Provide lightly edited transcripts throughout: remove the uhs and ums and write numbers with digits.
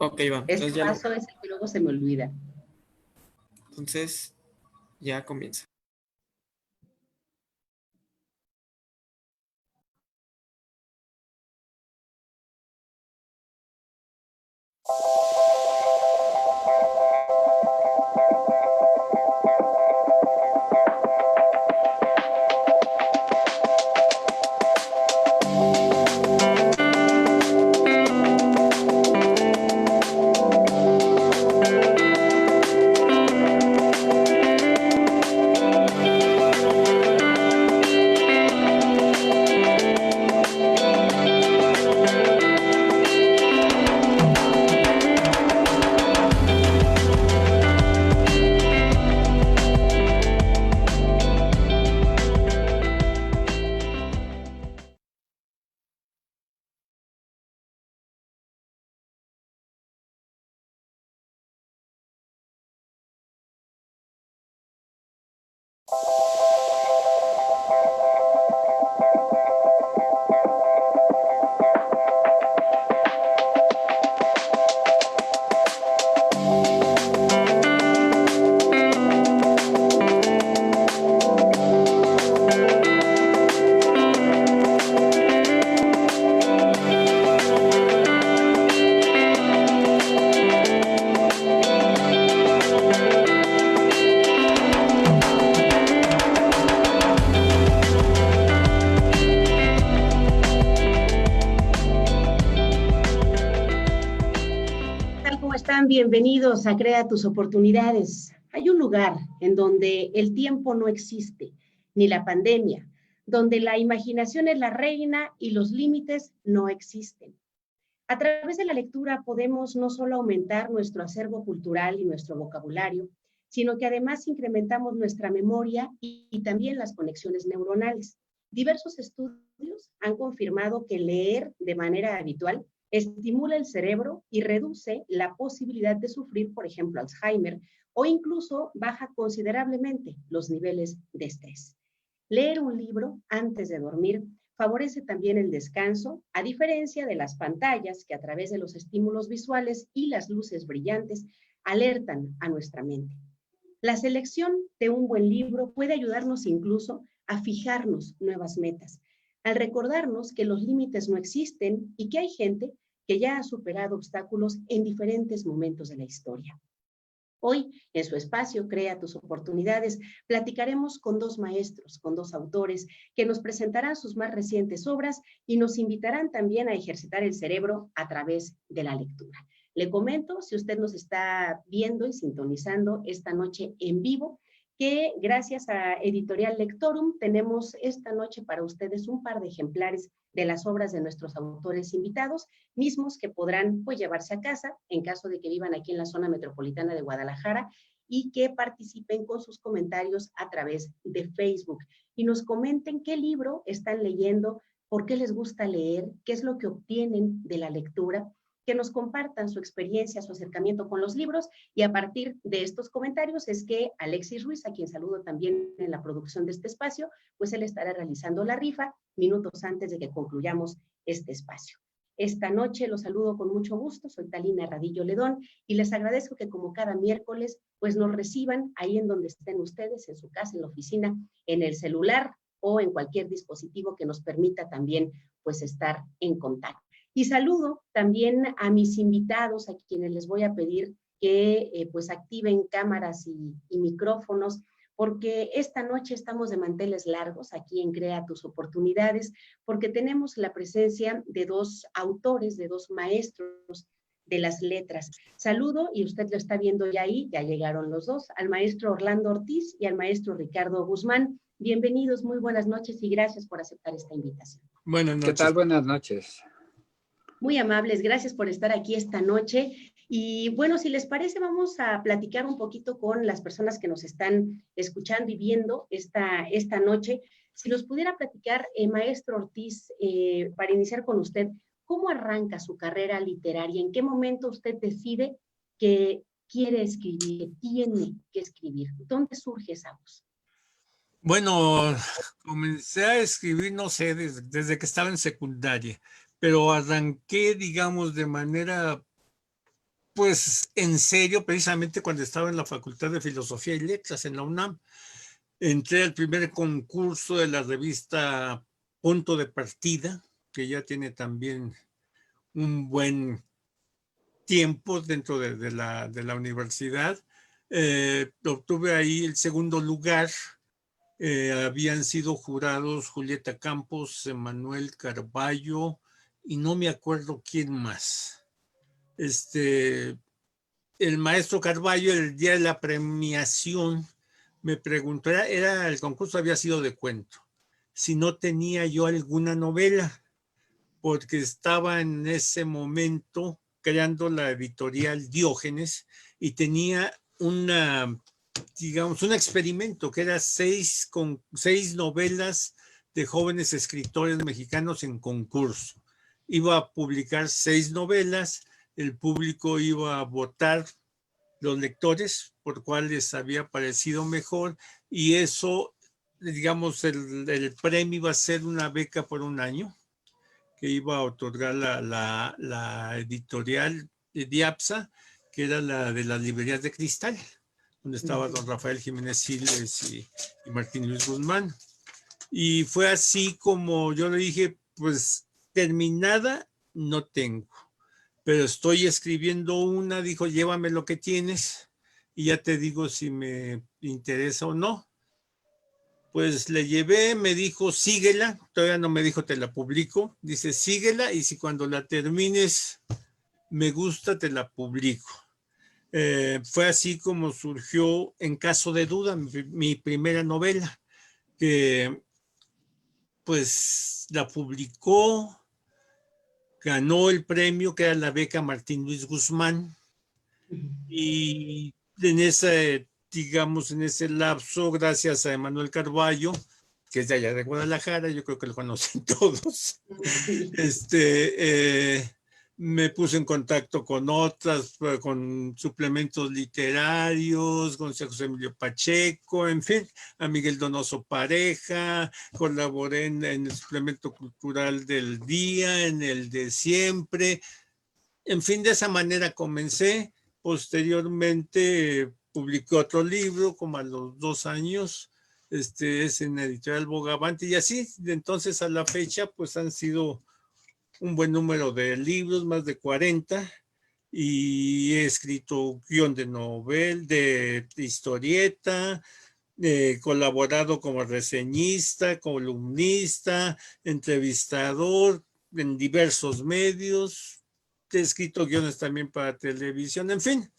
Ok, va. Este Entonces ya lo... paso es el que luego se me olvida. Entonces ya comienza. Tal como están, bienvenidos a Crea tus oportunidades. Hay un lugar en donde el tiempo no existe, ni la pandemia, donde la imaginación es la reina y los límites no existen. A través de la lectura podemos no solo aumentar nuestro acervo cultural y nuestro vocabulario, sino que además incrementamos nuestra memoria y también las conexiones neuronales. Diversos estudios han confirmado que leer de manera habitual estimula el cerebro y reduce la posibilidad de sufrir, por ejemplo, Alzheimer, o incluso baja considerablemente los niveles de estrés. Leer un libro antes de dormir favorece también el descanso, a diferencia de las pantallas que a través de los estímulos visuales y las luces brillantes alertan a nuestra mente. La selección de un buen libro puede ayudarnos incluso a fijarnos nuevas metas, al recordarnos que los límites no existen y que hay gente que ya ha superado obstáculos en diferentes momentos de la historia. Hoy, en su espacio Crea tus oportunidades, platicaremos con dos maestros, con dos autores, que nos presentarán sus más recientes obras y nos invitarán también a ejercitar el cerebro a través de la lectura. Le comento, si usted nos está viendo y sintonizando esta noche en vivo, que gracias a Editorial Lectorum tenemos esta noche para ustedes un par de ejemplares de las obras de nuestros autores invitados, mismos que podrán pues llevarse a casa en caso de que vivan aquí en la zona metropolitana de Guadalajara y que participen con sus comentarios a través de Facebook y nos comenten qué libro están leyendo, por qué les gusta leer, qué es lo que obtienen de la lectura, que nos compartan su experiencia, su acercamiento con los libros y a partir de estos comentarios es que Alexis Ruiz, a quien saludo también en la producción de este espacio, pues él estará realizando la rifa minutos antes de que concluyamos este espacio. Esta noche los saludo con mucho gusto, soy Talina Radillo Ledón y les agradezco que como cada miércoles pues nos reciban ahí en donde estén ustedes, en su casa, en la oficina, en el celular o en cualquier dispositivo que nos permita también pues estar en contacto. Y saludo también a mis invitados, a quienes les voy a pedir que pues activen cámaras y micrófonos, porque esta noche estamos de manteles largos aquí en Crea tus oportunidades, porque tenemos la presencia de dos autores, de dos maestros de las letras. Saludo, y usted lo está viendo ya ahí, ya llegaron los dos, al maestro Orlando Ortiz y al maestro Ricardo Guzmán. Bienvenidos, muy buenas noches y gracias por aceptar esta invitación. Buenas noches. ¿Qué tal? Buenas noches. Muy amables, gracias por estar aquí esta noche. Y bueno, si les parece, vamos a platicar un poquito con las personas que nos están escuchando y viendo esta noche. Si nos pudiera platicar, maestro Ortiz, para iniciar con usted, ¿cómo arranca su carrera literaria? ¿En qué momento usted decide que quiere escribir, que tiene que escribir? ¿Dónde surge esa voz? Bueno, comencé a escribir, no sé, desde que estaba en secundaria, pero arranqué, digamos, de manera pues en serio, precisamente cuando estaba en la Facultad de Filosofía y Letras en la UNAM. Entré al primer concurso de la revista Punto de Partida, que ya tiene también un buen tiempo dentro de la universidad. Obtuve ahí el segundo lugar. Habían sido jurados Julieta Campos, Emanuel Carballo y no me acuerdo quién más. El maestro Carballo, el día de la premiación, me preguntó, el concurso había sido de cuento, si no tenía yo alguna novela, porque estaba en ese momento creando la editorial Diógenes y tenía digamos, un experimento que era seis novelas de jóvenes escritores mexicanos en concurso. Iba a publicar 6 novelas, el público iba a votar, los lectores, por cuál les había parecido mejor, y eso, digamos, el premio iba a ser una beca por un año que iba a otorgar la editorial de Diapsa, que era la de las librerías de cristal, donde estaba don Rafael Jiménez Siles y Martín Luis Guzmán. Y fue así como yo le dije, pues terminada no tengo, pero estoy escribiendo una, dijo, llévame lo que tienes y ya te digo si me interesa o no. Pues le llevé, me dijo, síguela, todavía no me dijo, te la publico, dice, síguela y si cuando la termines me gusta, te la publico. Fue así como surgió En caso de duda, mi primera novela, que pues la publicó, ganó el premio que era la beca Martín Luis Guzmán y en ese, digamos, en ese lapso, gracias a Emanuel Carballo, que es de allá de Guadalajara, yo creo que lo conocen todos, Sí. Me puse en contacto con otras, con suplementos literarios, con José Emilio Pacheco, en fin, a Miguel Donoso Pareja, colaboré en el suplemento cultural del día, en el de siempre, en fin, de esa manera comencé. Posteriormente publiqué otro libro, como a los 2 años, es en Editorial Bogavante, y así, de entonces a la fecha, pues han sido un buen número de libros, más de 40, y he escrito guión de novel, de historieta, colaborado como reseñista, columnista, entrevistador en diversos medios, he escrito guiones también para televisión, en fin,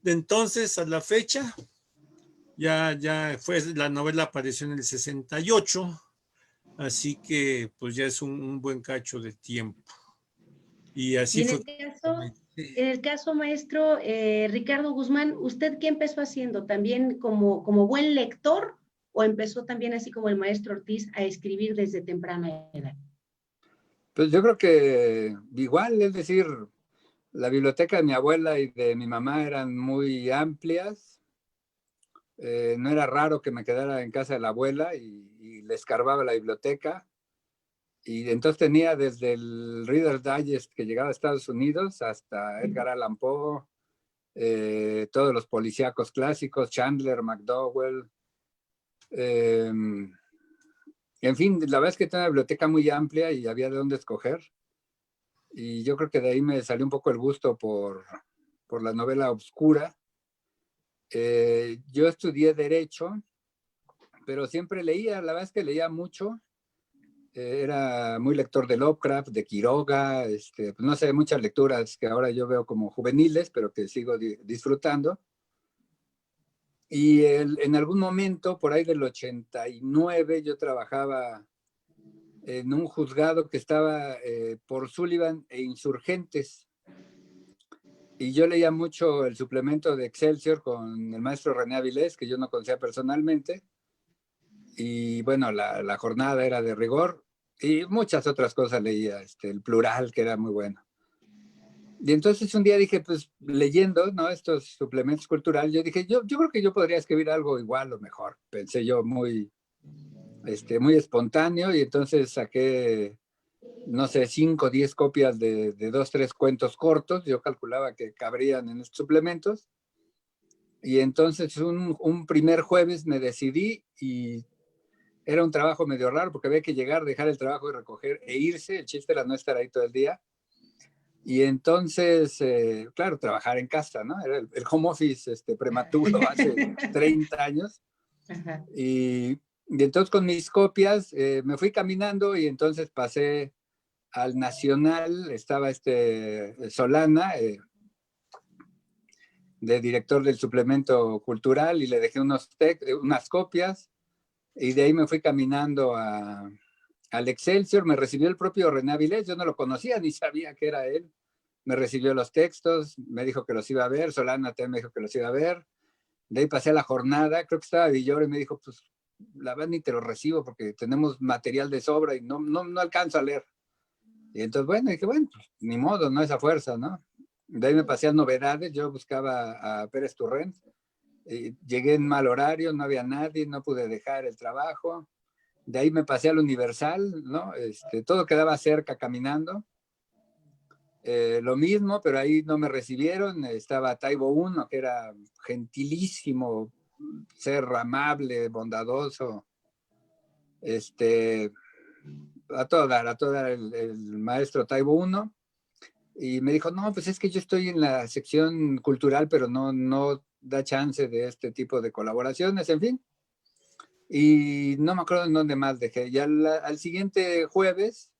de entonces a la fecha, ya fue, la novela apareció en el 68, así que pues ya es un buen cacho de tiempo. Y Y así fue. en el caso, maestro Ricardo Guzmán, ¿usted qué empezó haciendo? ¿También como buen lector o empezó también así como el maestro Ortiz a escribir desde temprana edad? Pues yo creo que igual, es decir, la biblioteca de mi abuela y de mi mamá eran muy amplias. No era raro que me quedara en casa de la abuela y le escarbaba la biblioteca. Y entonces tenía desde el Reader's Digest que llegaba a Estados Unidos hasta Edgar Allan Poe, todos los policíacos clásicos, Chandler, McDowell. En fin, la verdad es que tenía una biblioteca muy amplia y había de dónde escoger. Y yo creo que de ahí me salió un poco el gusto por la novela oscura. Yo estudié Derecho, pero siempre leía, la verdad es que leía mucho. Era muy lector de Lovecraft, de Quiroga, pues no sé, muchas lecturas que ahora yo veo como juveniles, pero que sigo disfrutando. Y en algún momento, por ahí del 89, yo trabajaba en un juzgado que estaba por Sullivan e Insurgentes. Y yo leía mucho el suplemento de Excelsior con el maestro René Avilés, que yo no conocía personalmente. Y bueno, la jornada era de rigor y muchas otras cosas leía, el Plural, que era muy bueno. Y entonces un día dije, pues leyendo, ¿no?, estos suplementos culturales, yo dije, yo creo que yo podría escribir algo igual o mejor. Pensé yo muy espontáneo, y entonces saqué no sé, 5 o 10 copias de 2, 3 cuentos cortos. Yo calculaba que cabrían en estos suplementos. Y entonces un primer jueves me decidí y era un trabajo medio raro porque había que llegar, dejar el trabajo y recoger e irse. El chiste era no estar ahí todo el día. Y entonces, claro, trabajar en casa, ¿no? Era el home office prematuro hace 30 años. Y entonces con mis copias me fui caminando y entonces pasé al Nacional, estaba Solana, de director del suplemento cultural, y le dejé unas copias, y de ahí me fui caminando al Excelsior. Me recibió el propio René Avilés, yo no lo conocía ni sabía que era él. Me recibió los textos, me dijo que los iba a ver. Solana también me dijo que los iba a ver. De ahí pasé a la jornada, creo que estaba Villoro, y me dijo, pues la verdad ni te lo recibo porque tenemos material de sobra y no alcanzo a leer. Y entonces, bueno, dije, bueno, pues, ni modo, no, esa fuerza, ¿no? De ahí me pasé a Novedades, yo buscaba a Pérez Turrent, llegué en mal horario, no había nadie, no pude dejar el trabajo. De ahí me pasé al Universal, ¿no? Todo quedaba cerca caminando. Lo mismo, pero ahí no me recibieron. Estaba Taibo 1, que era gentilísimo, ser amable, bondadoso. A todo dar el maestro Taibo 1. Y me dijo, no, pues es que yo estoy en la sección cultural, pero no da chance de este tipo de colaboraciones, en fin. Y no me acuerdo en dónde más dejé. Y al siguiente jueves,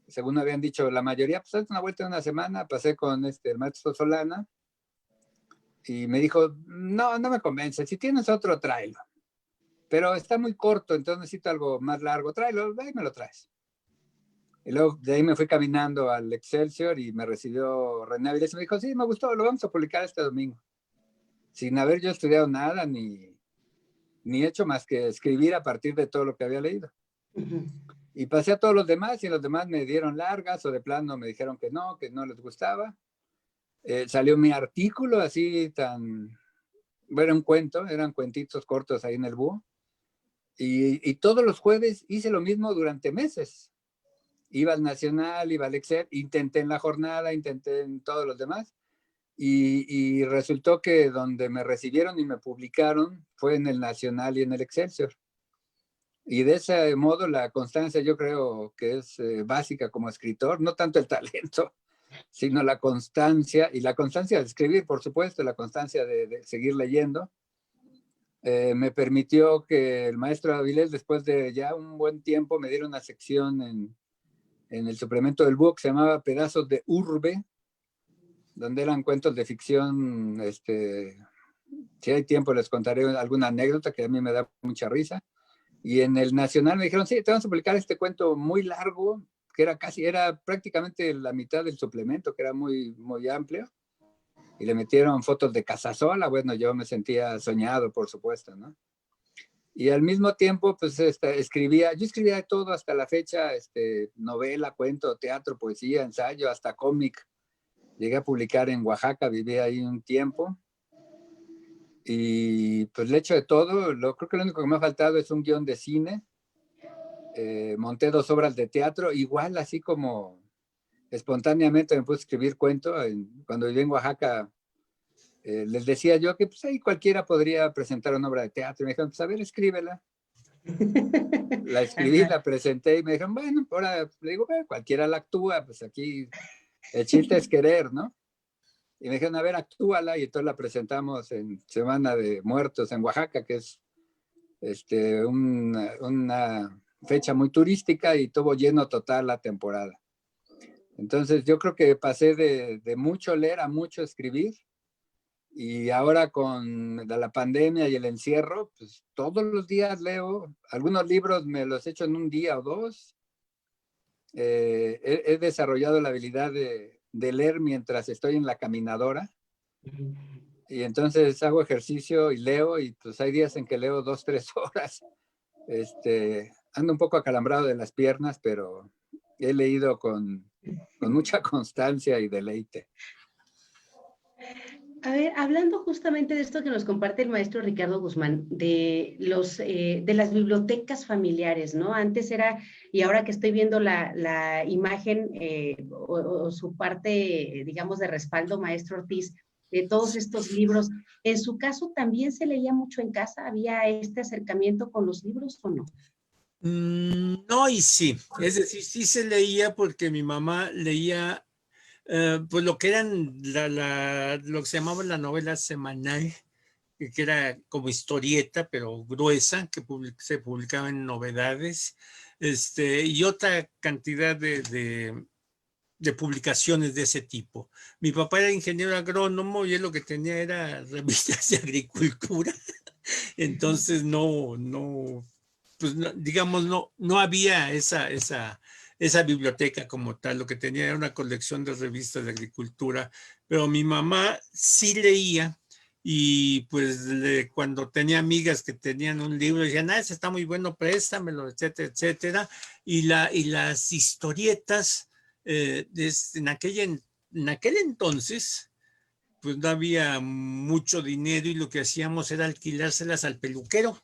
según me habían dicho la mayoría, pues haz una vuelta de una semana, pasé con el maestro Solana y me dijo, no me convence, si tienes otro, tráelo. Pero está muy corto, entonces necesito algo más largo, tráelo, ahí me lo traes. Y luego de ahí me fui caminando al Excelsior y me recibió René Avilés y me dijo, sí, me gustó, lo vamos a publicar este domingo. Sin haber yo estudiado nada ni hecho más que escribir a partir de todo lo que había leído. Y pasé a todos los demás y los demás me dieron largas o de plano me dijeron que no les gustaba. Salió mi artículo así bueno, un cuento, eran cuentitos cortos ahí en el Búho. Y todos los jueves hice lo mismo durante meses. Iba al Nacional, iba al Excel, intenté en la jornada, intenté en todos los demás. Y resultó que donde me recibieron y me publicaron fue en el Nacional y en el Excelsior. Y de ese modo la constancia yo creo que es básica como escritor, no tanto el talento, sino la constancia, y la constancia de escribir, por supuesto, la constancia de seguir leyendo. Me permitió que el maestro Avilés, después de ya un buen tiempo, me diera una sección en el suplemento del Búho que se llamaba Pedazos de Urbe, donde eran cuentos de ficción. Si hay tiempo les contaré alguna anécdota que a mí me da mucha risa. Y en el Nacional me dijeron, sí, te vamos a publicar este cuento muy largo, que era prácticamente la mitad del suplemento, que era muy, muy amplio. Y le metieron fotos de Casasola. Bueno, yo me sentía soñado, por supuesto, ¿no? Y al mismo tiempo, pues yo escribía de todo hasta la fecha, novela, cuento, teatro, poesía, ensayo, hasta cómic. Llegué a publicar en Oaxaca, viví ahí un tiempo. Y pues le echo de todo. Creo que lo único que me ha faltado es un guión de cine. Monté 2 obras de teatro, igual así como espontáneamente me puse a escribir cuento. Cuando viví en Oaxaca, les decía yo que pues ahí cualquiera podría presentar una obra de teatro. Y me dijeron, pues a ver, escríbela. La escribí, la presenté y me dijeron, bueno, ahora le digo, bueno, cualquiera la actúa, pues aquí el chiste es querer, ¿no? Y me dijeron, a ver, actúala, y entonces la presentamos en Semana de Muertos en Oaxaca, que es una fecha muy turística, y tuvo lleno total la temporada. Entonces yo creo que pasé de mucho leer a mucho escribir, y ahora con la pandemia y el encierro, pues todos los días leo. Algunos libros me los echo en un día o dos. He desarrollado la habilidad de leer mientras estoy en la caminadora. Y entonces hago ejercicio y leo, y pues hay días en que leo 2, 3 horas. Ando un poco acalambrado de las piernas, pero he leído con mucha constancia y deleite. A ver, hablando justamente de esto que nos comparte el maestro Ricardo Guzmán, de las bibliotecas familiares, ¿no? Antes era, y ahora que estoy viendo la imagen o su parte, digamos, de respaldo, maestro Ortiz, de todos estos libros, ¿en su caso también se leía mucho en casa? ¿Había este acercamiento con los libros o no? No y sí, es decir, sí se leía porque mi mamá leía pues lo que eran lo que se llamaba la novela semanal, que era como historieta, pero gruesa, que se publicaba en Novedades, y otra cantidad de publicaciones de ese tipo. Mi papá era ingeniero agrónomo y él lo que tenía era revistas de agricultura, entonces pues digamos, no había esa biblioteca como tal, lo que tenía era una colección de revistas de agricultura, pero mi mamá sí leía y pues cuando tenía amigas que tenían un libro, decían, ese está muy bueno, préstamelo, etcétera, etcétera, y las historietas en aquel entonces, pues no había mucho dinero y lo que hacíamos era alquilárselas al peluquero.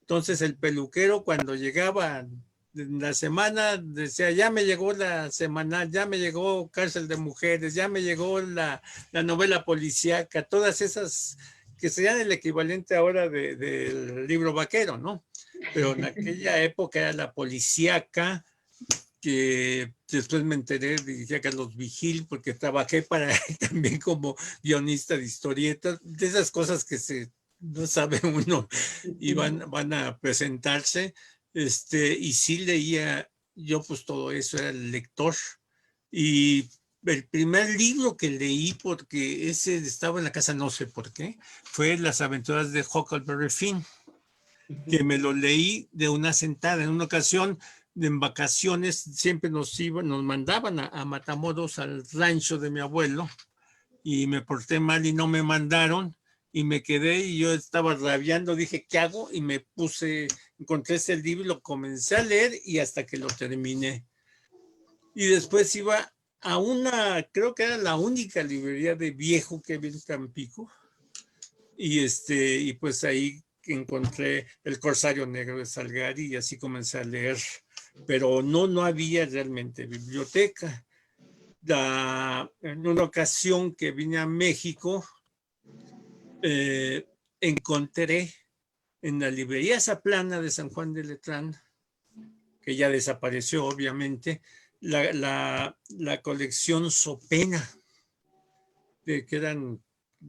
Entonces el peluquero cuando llegaba en la semana decía, ya me llegó la semanal, ya me llegó Cárcel de Mujeres, ya me llegó la novela policíaca, todas esas que serían el equivalente ahora del libro vaquero, ¿no? Pero en aquella época era la policíaca, que después me enteré, dirigía Carlos Vigil, porque trabajé para él también como guionista de historietas, de esas cosas que no sabe uno y van a presentarse, y sí leía yo pues todo eso, era el lector, y el primer libro que leí, porque ese estaba en la casa, no sé por qué, fue Las aventuras de Huckleberry Finn, que me lo leí de una sentada. En una ocasión, en vacaciones, siempre nos mandaban a Matamoros, al rancho de mi abuelo, y me porté mal y no me mandaron, y me quedé y yo estaba rabiando, dije, ¿qué hago? Y me encontré ese libro, lo comencé a leer y hasta que lo terminé. Y después iba a creo que era la única librería de viejo que había en Tampico, y pues ahí encontré El Corsario Negro de Salgari y así comencé a leer, pero no había realmente biblioteca. En una ocasión que vine a México, encontré en la librería Zaplana de San Juan de Letrán, que ya desapareció obviamente, la colección Sopena, que eran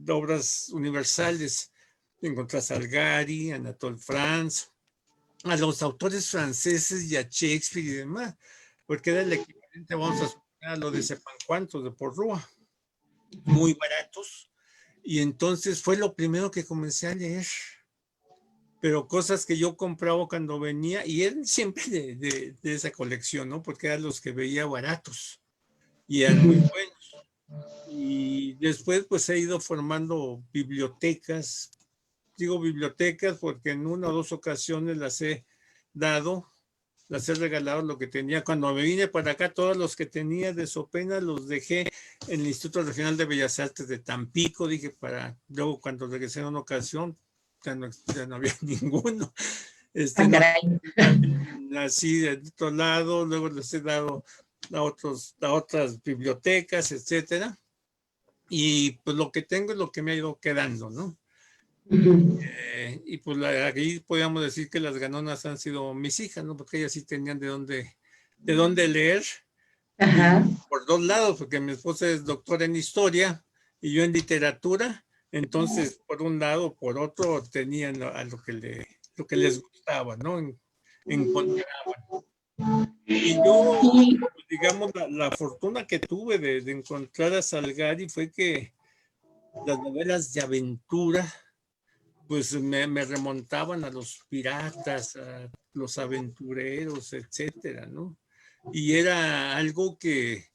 obras universales. Encontré a Salgari, a Anatole France, a los autores franceses y a Shakespeare y demás, porque era el equivalente, vamos a suponer, a lo de Sepancuantos de Porrúa, muy baratos. Y entonces fue lo primero que comencé a leer, pero cosas que yo compraba cuando venía, y eran siempre de esa colección, ¿no? Porque eran los que veía baratos y eran muy buenos. Y después pues he ido formando bibliotecas. Digo bibliotecas porque en una o dos ocasiones las he dado, las he regalado lo que tenía. Cuando me vine para acá, todos los que tenía de Sopena los dejé en el Instituto Regional de Bellas Artes de Tampico. Dije, luego cuando regresé en una ocasión, ya no había ninguno. Ah, No, caray. así de otro lado, luego les he dado a otras bibliotecas, etcétera. Y pues lo que tengo es lo que me ha ido quedando, ¿no? Y pues ahí podríamos decir que las ganonas han sido mis hijas, ¿no? Porque ellas sí tenían de dónde leer, y Ajá. por dos lados, porque mi esposa es doctora en historia y yo en literatura, entonces por un lado, por otro, tenían a lo que les gustaba, ¿no? Encontraban. Y yo, Y digamos, la fortuna que tuve de encontrar a Salgari fue que las novelas de aventura pues me remontaban a los piratas, a los aventureros, etcétera, ¿no? Y era algo que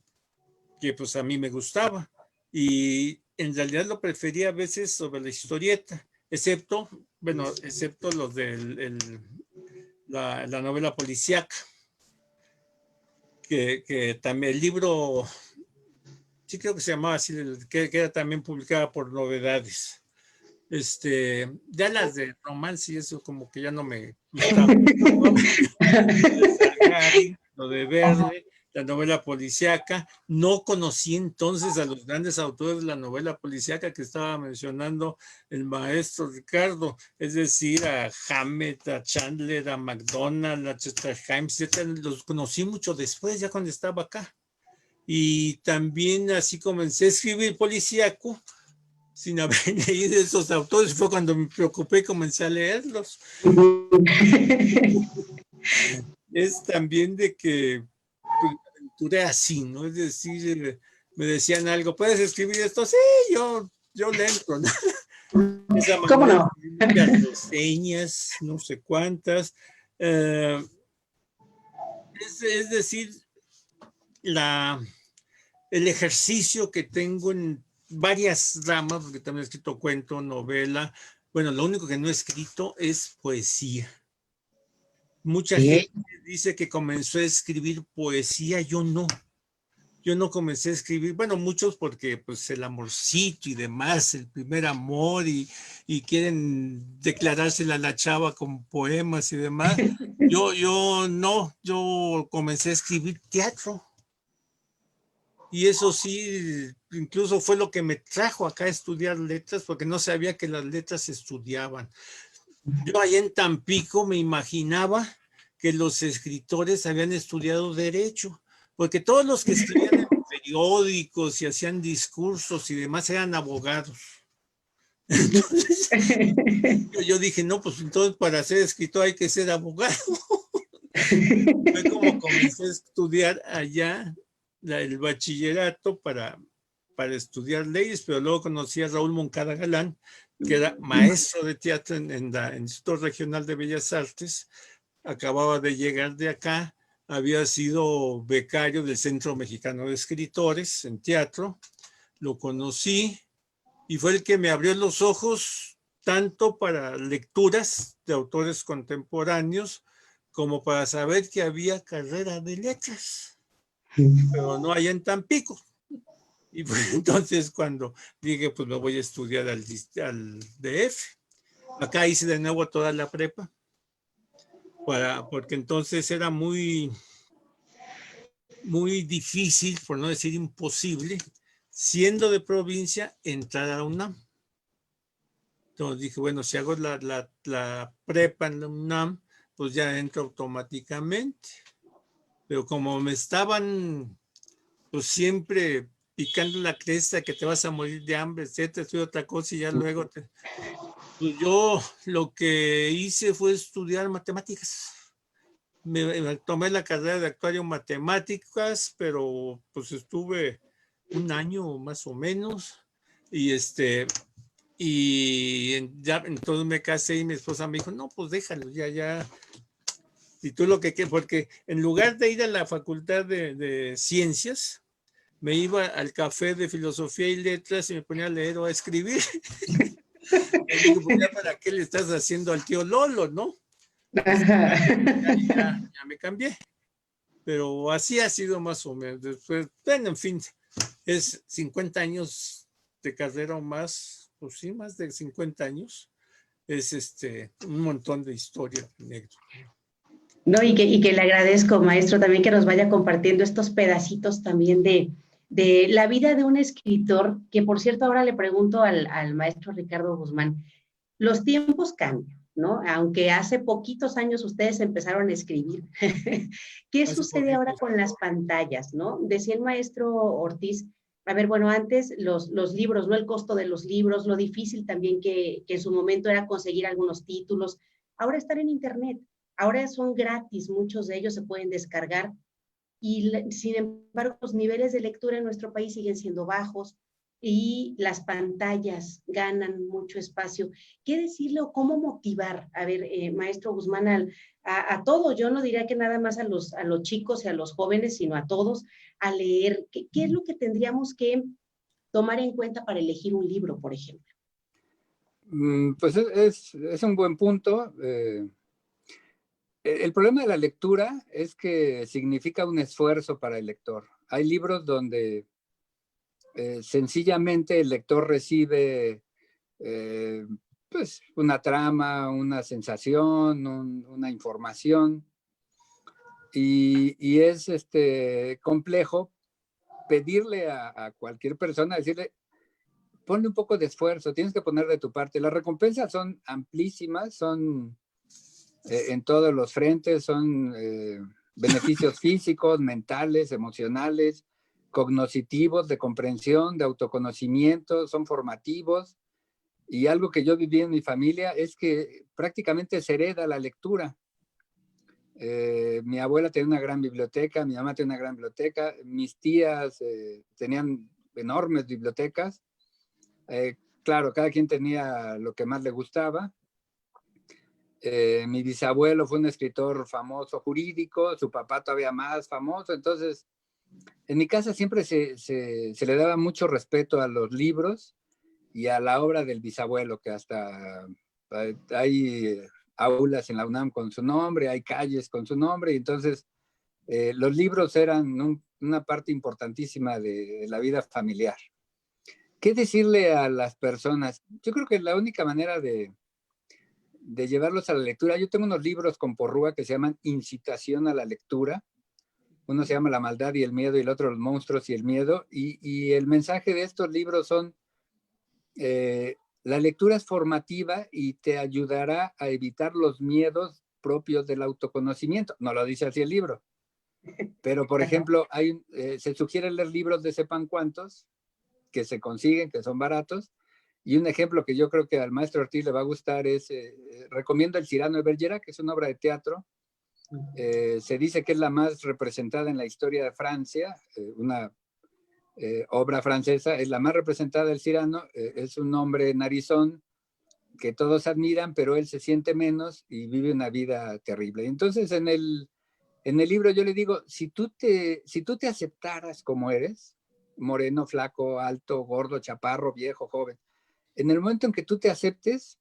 pues a mí me gustaba. Y en realidad lo prefería a veces sobre la historieta, excepto los de la novela policíaca, que también el libro sí creo que se llamaba así, que era también publicada por Novedades. Ya las de romance y eso como que ya no me gustaban. Lo de Salgari, lo de Verde, la novela policíaca. No conocí entonces a los grandes autores de la novela policíaca que estaba mencionando el maestro Ricardo, es decir, a Hammett, a Chandler, a MacDonald, a Chester Himes, los conocí mucho después, ya cuando estaba acá. Y también así comencé a escribir policíaco sin haber leído esos autores. Fue cuando me preocupé y comencé a leerlos. Es también de que pues, me aventuré así, ¿no? Es decir, me decían algo, ¿puedes escribir esto? Sí, yo le entro, ¿no? Esa ¿Cómo manera, no? muchas reseñas, no sé cuántas. Es decir, el ejercicio que tengo en varias ramas, porque también he escrito cuento, novela. Bueno, lo único que no he escrito es poesía. Mucha gente dice que comenzó a escribir poesía, yo no. Yo no comencé a escribir, bueno, muchos porque pues el amorcito y demás, el primer amor y quieren declarársela a la chava con poemas y demás. Yo no, yo comencé a escribir teatro. Y eso sí, incluso fue lo que me trajo acá a estudiar letras, porque no sabía que las letras se estudiaban. Yo allá en Tampico me imaginaba que los escritores habían estudiado derecho, porque todos los que escribían en periódicos y hacían discursos y demás eran abogados. Entonces, yo dije, no, pues entonces para ser escritor hay que ser abogado. Fue como comencé a estudiar allá el bachillerato para estudiar leyes, pero luego conocí a Raúl Moncada Galán, que era maestro de teatro en el Instituto Regional de Bellas Artes, acababa de llegar de acá, había sido becario del Centro Mexicano de Escritores en teatro, lo conocí y fue el que me abrió los ojos tanto para lecturas de autores contemporáneos como para saber que había carrera de letras, pero no allá en Tampico. Y pues entonces cuando dije, pues me voy a estudiar al DF. Acá hice de nuevo toda la prepa, porque entonces era muy, muy difícil, por no decir imposible, siendo de provincia, entrar a la UNAM. Entonces dije, bueno, si hago la prepa en la UNAM, pues ya entro automáticamente. Pero como me estaban pues siempre picando la cresta que te vas a morir de hambre, etcétera, estudié otra cosa y ya luego pues yo lo que hice fue estudiar matemáticas. Me tomé la carrera de actuario en matemáticas, pero pues estuve un año más o menos y ya entonces me casé y mi esposa me dijo, no, pues déjalo, ya, y tú lo que quieres, porque en lugar de ir a la facultad de ciencias, me iba al café de filosofía y letras y me ponía a leer o a escribir. Y digo, pues ya para qué le estás haciendo al tío Lolo, ¿no? Ya me cambié. Pero así ha sido más o menos. Después, bueno, en fin, es 50 años de carrera o más, pues sí, más de 50 años. Es un montón de historia, negro. No, y que le agradezco, maestro, también que nos vaya compartiendo estos pedacitos también de la vida de un escritor, que por cierto ahora le pregunto al maestro Ricardo Guzmán, los tiempos cambian, ¿no? Aunque hace poquitos años ustedes empezaron a escribir. ¿Qué Hace sucede ahora poquito. con las pantallas, no? Decía el maestro Ortiz, a ver, bueno, antes los libros, ¿no? El costo de los libros, lo difícil también que en su momento era conseguir algunos títulos. Ahora están en internet, ahora son gratis, muchos de ellos se pueden descargar y sin embargo los niveles de lectura en nuestro país siguen siendo bajos y las pantallas ganan mucho espacio. ¿Qué decirle o cómo motivar? A ver, maestro Guzmán, a todos, yo no diría que nada más a los chicos y a los jóvenes, sino a todos, a leer. ¿Qué es lo que tendríamos que tomar en cuenta para elegir un libro, por ejemplo? Pues es un buen punto. El problema de la lectura es que significa un esfuerzo para el lector. Hay libros donde sencillamente el lector recibe pues una trama, una sensación, una información, y es complejo pedirle a cualquier persona, decirle, ponle un poco de esfuerzo, tienes que poner de tu parte. Las recompensas son amplísimas, son en todos los frentes, son beneficios físicos, mentales, emocionales, cognitivos, de comprensión, de autoconocimiento, son formativos. Y algo que yo viví en mi familia es que prácticamente se hereda la lectura. Mi abuela tenía una gran biblioteca, mi mamá tenía una gran biblioteca, mis tías tenían enormes bibliotecas. Claro, cada quien tenía lo que más le gustaba. Mi bisabuelo fue un escritor famoso jurídico, su papá todavía más famoso. Entonces, en mi casa siempre se le daba mucho respeto a los libros y a la obra del bisabuelo, que hasta hay aulas en la UNAM con su nombre, hay calles con su nombre, y entonces los libros eran una parte importantísima de la vida familiar. ¿Qué decirle a las personas? Yo creo que la única manera de llevarlos a la lectura, yo tengo unos libros con Porrúa que se llaman Incitación a la Lectura. Uno se llama La Maldad y el Miedo, y el otro Los Monstruos y el Miedo, y el mensaje de estos libros son la lectura es formativa y te ayudará a evitar los miedos propios del autoconocimiento. No lo dice así el libro, pero por ejemplo se sugiere leer libros de sepan cuántos que se consiguen, que son baratos. Y un ejemplo que yo creo que al maestro Ortiz le va a gustar es, recomiendo El Cyrano de Bergerac, que es una obra de teatro. Se dice que es la más representada en la historia de Francia, una obra francesa, es la más representada del Cyrano. Es un hombre narizón que todos admiran, pero él se siente menos y vive una vida terrible. Entonces en el libro yo le digo, si tú te aceptaras como eres, moreno, flaco, alto, gordo, chaparro, viejo, joven, en el momento en que tú te aceptes,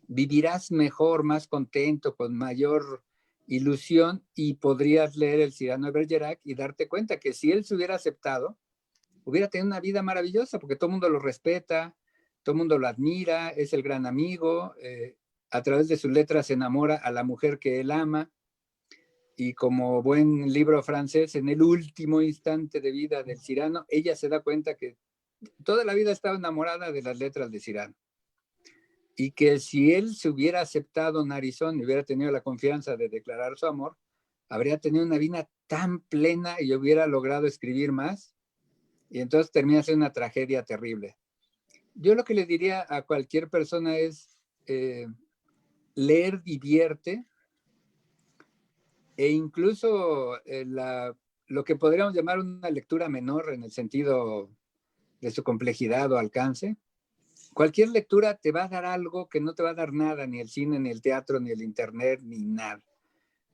vivirás mejor, más contento, con mayor ilusión, y podrías leer El Cyrano de Bergerac y darte cuenta que si él se hubiera aceptado, hubiera tenido una vida maravillosa, porque todo el mundo lo respeta, todo el mundo lo admira, es el gran amigo, a través de sus letras se enamora a la mujer que él ama, y como buen libro francés, en el último instante de vida del Cyrano, ella se da cuenta que toda la vida estaba enamorada de las letras de Cyrano, y que si él se hubiera aceptado narizón y hubiera tenido la confianza de declarar su amor, habría tenido una vida tan plena y hubiera logrado escribir más, y entonces termina siendo una tragedia terrible. Yo lo que le diría a cualquier persona es, leer divierte, e incluso lo que podríamos llamar una lectura menor en el sentido de su complejidad o alcance. Cualquier lectura te va a dar algo que no te va a dar nada, ni el cine, ni el teatro, ni el internet, ni nada.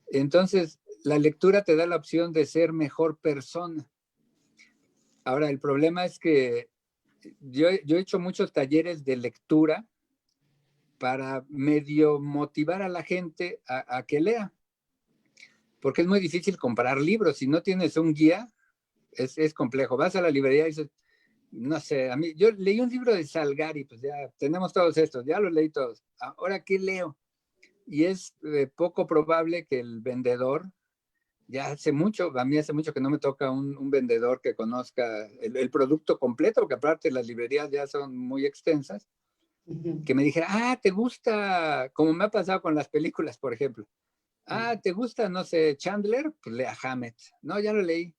Entonces, la lectura te da la opción de ser mejor persona. Ahora, el problema es que yo he hecho muchos talleres de lectura para medio motivar a la gente a que lea, porque es muy difícil comprar libros. Si no tienes un guía, es complejo. Vas a la librería y dices, no sé, yo leí un libro de Salgari, pues ya tenemos todos estos, ya los leí todos. Ahora, ¿qué leo? Y es poco probable que el vendedor, a mí hace mucho que no me toca un vendedor que conozca el producto completo, porque aparte las librerías ya son muy extensas, que me dijera, ¿te gusta? Como me ha pasado con las películas, por ejemplo. ¿Te gusta, no sé, Chandler? Pues lea Hammett. No, ya lo leí.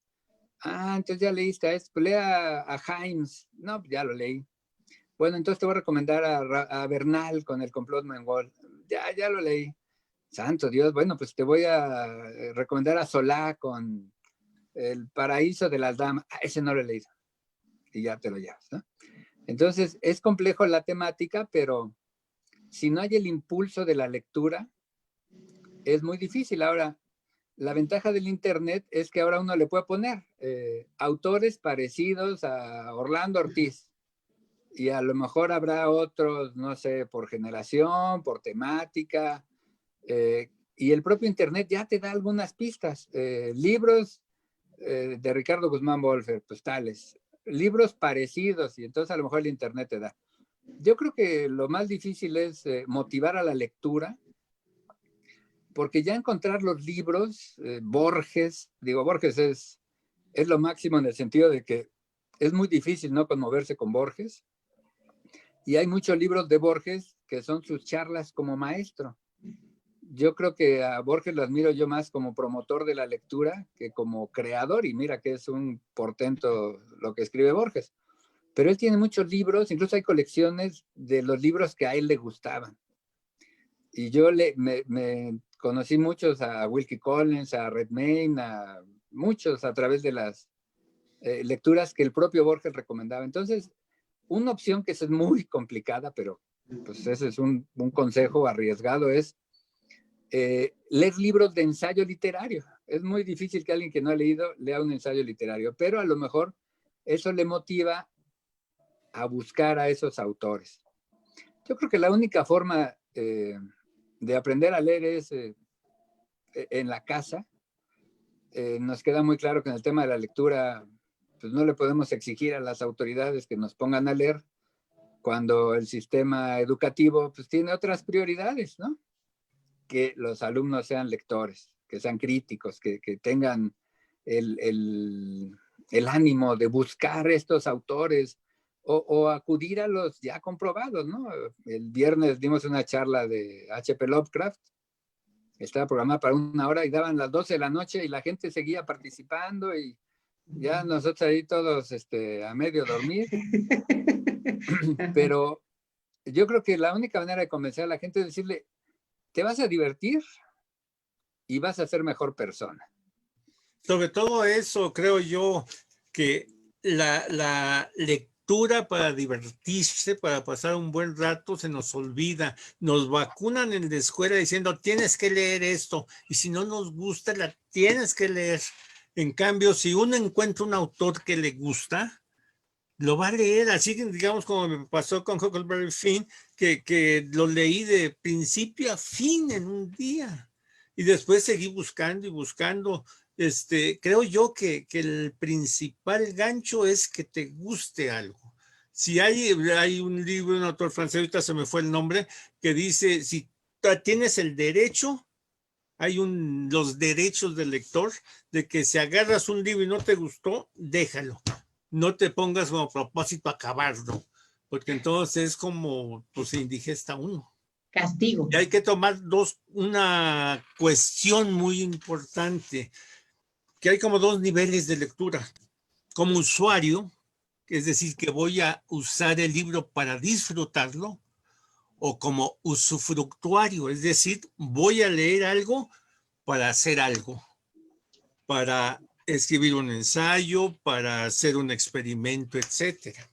Entonces ya leíste a esto, pues lea a Himes. No, ya lo leí. Bueno, entonces te voy a recomendar a Bernal con El complot mongol. Ya lo leí. Santo Dios, bueno, pues te voy a recomendar a Solá con El paraíso de las damas. Ese no lo he leído. Y ya te lo llevas, ¿no? Entonces, es complejo la temática, pero si no hay el impulso de la lectura, es muy difícil. Ahora, la ventaja del internet es que ahora uno le puede poner autores parecidos a Orlando Ortiz, y a lo mejor habrá otros, no sé, por generación, por temática, y el propio internet ya te da algunas pistas. Libros de Ricardo Guzmán Wolfer, pues tales. libros parecidos y entonces a lo mejor el internet te da. Yo creo que lo más difícil es motivar a la lectura, porque ya encontrar los libros, Borges es lo máximo en el sentido de que es muy difícil no conmoverse con Borges, y hay muchos libros de Borges que son sus charlas como maestro. Yo creo que a Borges lo admiro yo más como promotor de la lectura que como creador, y mira que es un portento lo que escribe Borges. Pero él tiene muchos libros, incluso hay colecciones de los libros que a él le gustaban. Y yo me conocí muchos, a Wilkie Collins, a Redmayne, a muchos a través de las lecturas que el propio Borges recomendaba. Entonces, una opción que es muy complicada, pero pues ese es un consejo arriesgado, es leer libros de ensayo literario. Es muy difícil que alguien que no ha leído lea un ensayo literario, pero a lo mejor eso le motiva a buscar a esos autores. Yo creo que la única forma de aprender a leer es en la casa. Nos queda muy claro que en el tema de la lectura, pues no le podemos exigir a las autoridades que nos pongan a leer cuando el sistema educativo pues tiene otras prioridades, ¿no? Que los alumnos sean lectores, que sean críticos, que tengan el ánimo de buscar estos autores o acudir a los ya comprobados, ¿no? El viernes dimos una charla de H.P. Lovecraft, estaba programada para 1 hora y daban las 12 de la noche y la gente seguía participando y ya nosotros ahí todos a medio dormir. Pero yo creo que la única manera de convencer a la gente es decirle, te vas a divertir y vas a ser mejor persona. Sobre todo eso, creo yo, que la lectura para divertirse, para pasar un buen rato, se nos olvida. Nos vacunan en la escuela diciendo, tienes que leer esto, y si no nos gusta, la tienes que leer. En cambio, si uno encuentra un autor que le gusta, lo va a leer, así que digamos como me pasó con Huckleberry Finn, que lo leí de principio a fin en un día. Y después seguí buscando y buscando. Creo yo que el principal gancho es que te guste algo. Si hay un libro, un autor francés, ahorita se me fue el nombre, que dice, si tienes el derecho, los derechos del lector, de que si agarras un libro y no te gustó, déjalo. No te pongas como propósito acabarlo, porque entonces es como, pues se indigesta uno. Castigo. Y hay que tomar una cuestión muy importante, que hay como 2 niveles de lectura. Como usuario, es decir, que voy a usar el libro para disfrutarlo, o como usufructuario, es decir, voy a leer algo para hacer algo, para escribir un ensayo, para hacer un experimento, etcétera.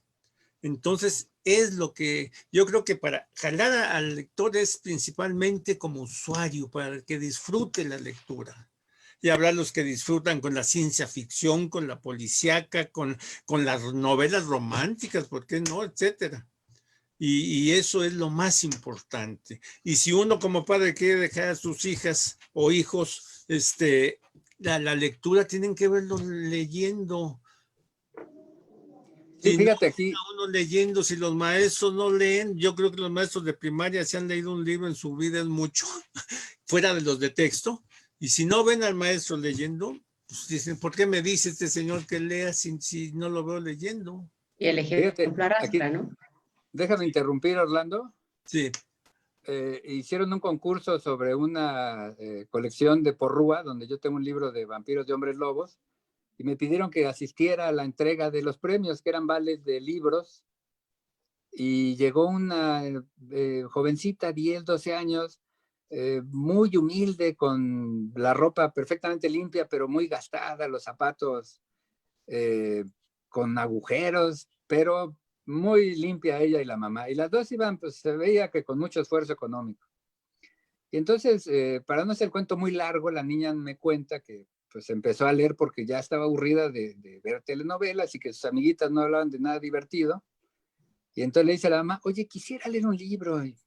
Entonces, es lo que yo creo que para jalar al lector es principalmente como usuario, para que disfrute la lectura. Y habrá los que disfrutan con la ciencia ficción, con la policíaca, con las novelas románticas, ¿por qué no? Etcétera. Y eso es lo más importante. Y si uno como padre quiere dejar a sus hijas o hijos, la lectura tienen que verlo leyendo. Sí, Si no fíjate aquí. uno leyendo, si los maestros no leen, yo creo que los maestros de primaria se han leído un libro en su vida es mucho, fuera de los de texto. Y si no ven al maestro leyendo, pues dicen, ¿por qué me dice este señor que lea si no lo veo leyendo? Y el Fíjate, ejemplo arrastra, aquí, ¿no? déjame interrumpir, Orlando. Sí. Hicieron un concurso sobre una colección de Porrúa, donde yo tengo un libro de vampiros y hombres lobos, y me pidieron que asistiera a la entrega de los premios, que eran vales de libros, y llegó una jovencita, 10, 12 años, muy humilde, con la ropa perfectamente limpia, pero muy gastada, los zapatos con agujeros, pero muy limpia ella y la mamá. Y las dos iban, pues se veía que con mucho esfuerzo económico. Y entonces, para no hacer el cuento muy largo, la niña me cuenta que pues empezó a leer porque ya estaba aburrida de ver telenovelas y que sus amiguitas no hablaban de nada divertido. Y entonces le dice a la mamá, oye, quisiera leer un libro. Y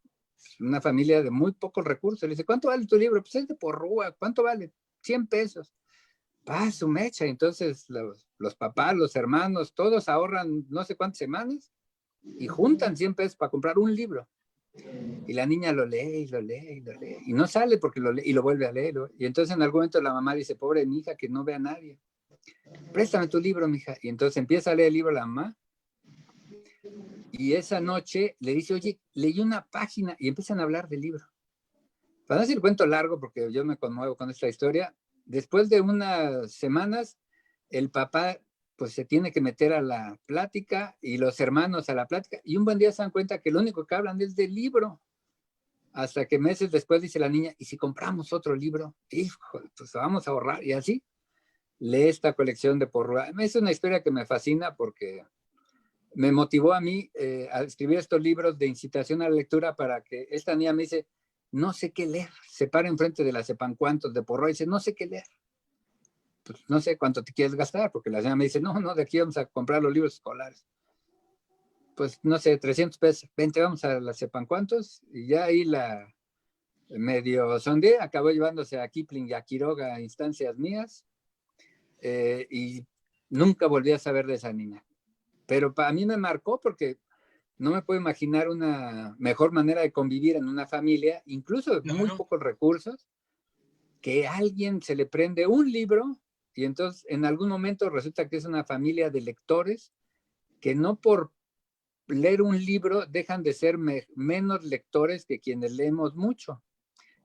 una familia de muy pocos recursos. Le dice, ¿cuánto vale tu libro? Pues es de Porrúa. ¿Cuánto vale? 100 pesos. su mecha. Entonces los papás, los hermanos, todos ahorran no sé cuántas semanas y juntan 100 pesos para comprar un libro. Y la niña lo lee y lo lee y lo lee. Y no sale porque lo lee y lo vuelve a leer. Y entonces en algún momento la mamá dice, pobre mi hija, que no ve a nadie. Préstame tu libro, mija. Y entonces empieza a leer el libro la mamá. Y esa noche le dice, oye, leí una página, y empiezan a hablar del libro. Para no decir cuento largo, porque yo me conmuevo con esta historia, después de unas semanas, el papá pues se tiene que meter a la plática y los hermanos a la plática, y un buen día se dan cuenta que lo único que hablan es del libro. Hasta que meses después dice la niña, ¿y si compramos otro libro? Hijo, pues vamos a ahorrar. Y así lee esta colección de Porrúa. Es una historia que me fascina porque me motivó a mí a escribir estos libros de incitación a la lectura, para que esta niña me dice, no sé qué leer. Se para enfrente de la Sepancuantos de Porrúa y dice, no sé qué leer. Pues no sé cuánto te quieres gastar, porque la señora me dice, no, de aquí vamos a comprar los libros escolares. Pues no sé, 300 pesos. Vente, vamos a la Sepancuantos. Y ya ahí la medio sondeé, acabó llevándose a Kipling y a Quiroga a instancias mías. Y nunca volví a saber de esa niña. Pero para mí me marcó porque no me puedo imaginar una mejor manera de convivir en una familia, incluso de muy pocos recursos, que a alguien se le prende un libro y entonces en algún momento resulta que es una familia de lectores que no por leer un libro dejan de ser menos lectores que quienes leemos mucho.